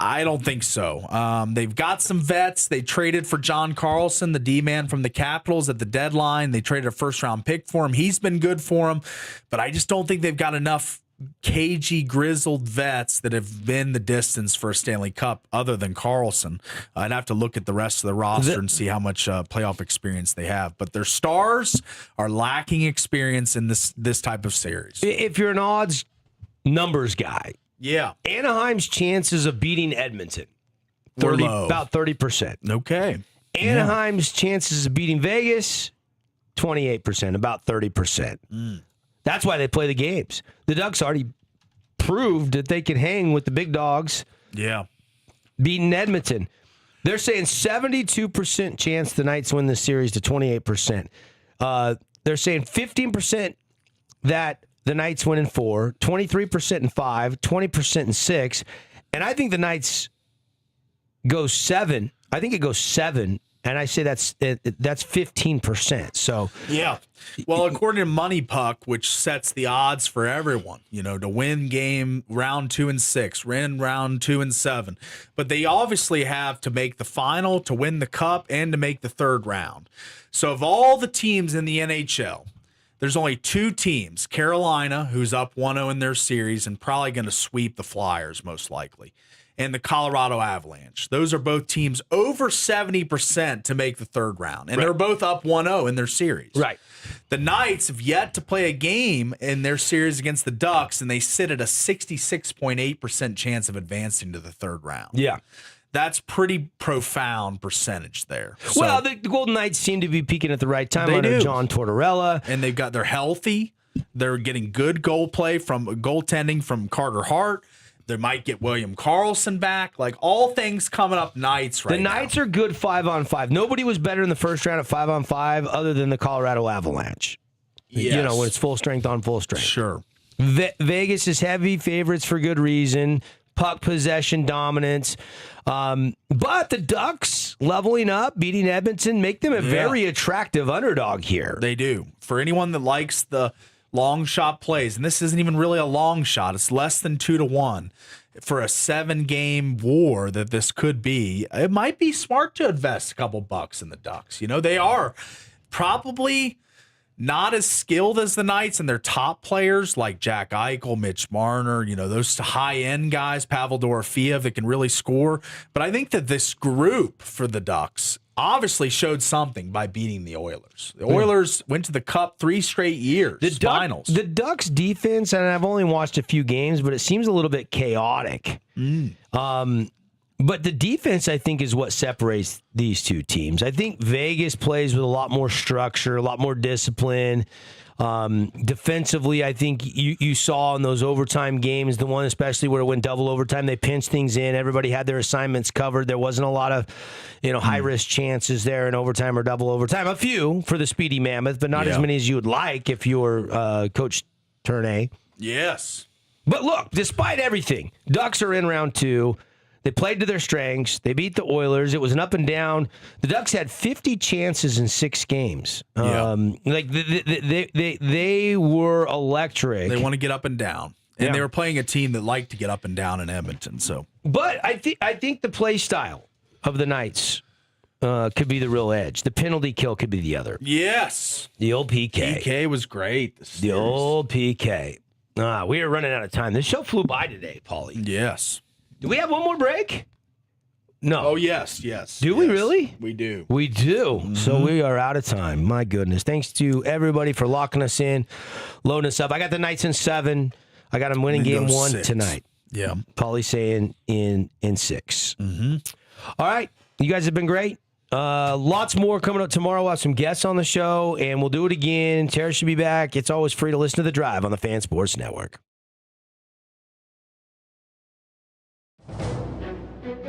I don't think so. They've got some vets. They traded for John Carlson, the D-man from the Capitals at the deadline. They traded a first-round pick for him. He's been good for him, but I just don't think they've got enough cagey, grizzled vets that have been the distance for a Stanley Cup other than Carlson. I'd have to look at the rest of the roster and see how much playoff experience they have. But their stars are lacking experience in this type of series. If you're an odds numbers guy, yeah, Anaheim's chances of beating Edmonton, about 30%. Okay. Anaheim's chances of beating Vegas, 28%, about 30%. That's why they play the games. The Ducks already proved that they can hang with the big dogs. Yeah. Beating Edmonton. They're saying 72% chance the Knights win this series to 28%. They're saying 15% that the Knights win in 4, 23% in 5, 20% in 6. And I think the Knights go 7. I think it goes 7. And I say that's 15%. So yeah. Well, according to Money Puck, which sets the odds for everyone, you know, to win game round 2 and 6, win round 2 and 7. But they obviously have to make the final, to win the cup, and to make the third round. So of all the teams in the NHL, there's only 2 teams, Carolina, who's up 1-0 in their series and probably going to sweep the Flyers most likely, and the Colorado Avalanche. Those are both teams over 70% to make the third round, and they're both up 1-0 in their series. Right. The Knights have yet to play a game in their series against the Ducks, and they sit at a 66.8% chance of advancing to the third round. Yeah. That's pretty profound percentage there. So, well, the Golden Knights seem to be peaking at the right time They under do. John Tortorella. and they're healthy. They're getting good goaltending from Carter Hart. They might get William Karlsson back. Like, all things coming up Knights right now. The Knights are good 5-on-5. Nobody was better in the first round at 5-on-5 other than the Colorado Avalanche. Yes. You know, when it's full strength on full strength. Sure. Vegas is heavy favorites for good reason. Puck possession dominance. But the Ducks leveling up, beating Edmonton, make them a very attractive underdog here. They do. For anyone that likes the long shot plays, and this isn't even really a long shot, it's less than 2-1 for a 7-game war that this could be. It might be smart to invest a couple bucks in the Ducks. You know, they are probably not as skilled as the Knights, and their top players like Jack Eichel, Mitch Marner, those high-end guys, Pavel Dorofeev, that can really score. But I think that this group for the Ducks obviously showed something by beating the Oilers. The Oilers went to the Cup 3 straight years, finals. The Ducks defense, and I've only watched a few games, but it seems a little bit chaotic. But the defense, I think, is what separates these two teams. I think Vegas plays with a lot more structure, a lot more discipline. Defensively, I think you saw in those overtime games, the one especially where it went double overtime, they pinched things in. Everybody had their assignments covered. There wasn't a lot of high-risk chances there in overtime or double overtime. A few for the Speedy Mammoth, but not as many as you would like if you were Coach Turnay. Yes. But look, despite everything, Ducks are in round 2. They played to their strengths. They beat the Oilers. It was an up and down. The Ducks had 50 chances in 6 games. They were electric. They want to get up and down. And they were playing a team that liked to get up and down in Edmonton. But I think the play style of the Knights could be the real edge. The penalty kill could be the other. Yes. The old PK. PK was great. The old PK. We are running out of time. This show flew by today, Paulie. Yes. Do we have one more break? No. Oh, yes. Do we really? We do. We do. Mm-hmm. So we are out of time. My goodness. Thanks to everybody for locking us in, loading us up. I got the Knights in 7. I got them winning game 1 6 tonight. Yeah. Paulie saying in 6. Mm-hmm. All right. You guys have been great. Lots more coming up tomorrow. We'll have some guests on the show, and we'll do it again. Tara should be back. It's always free to listen to The Drive on the Fan Sports Network.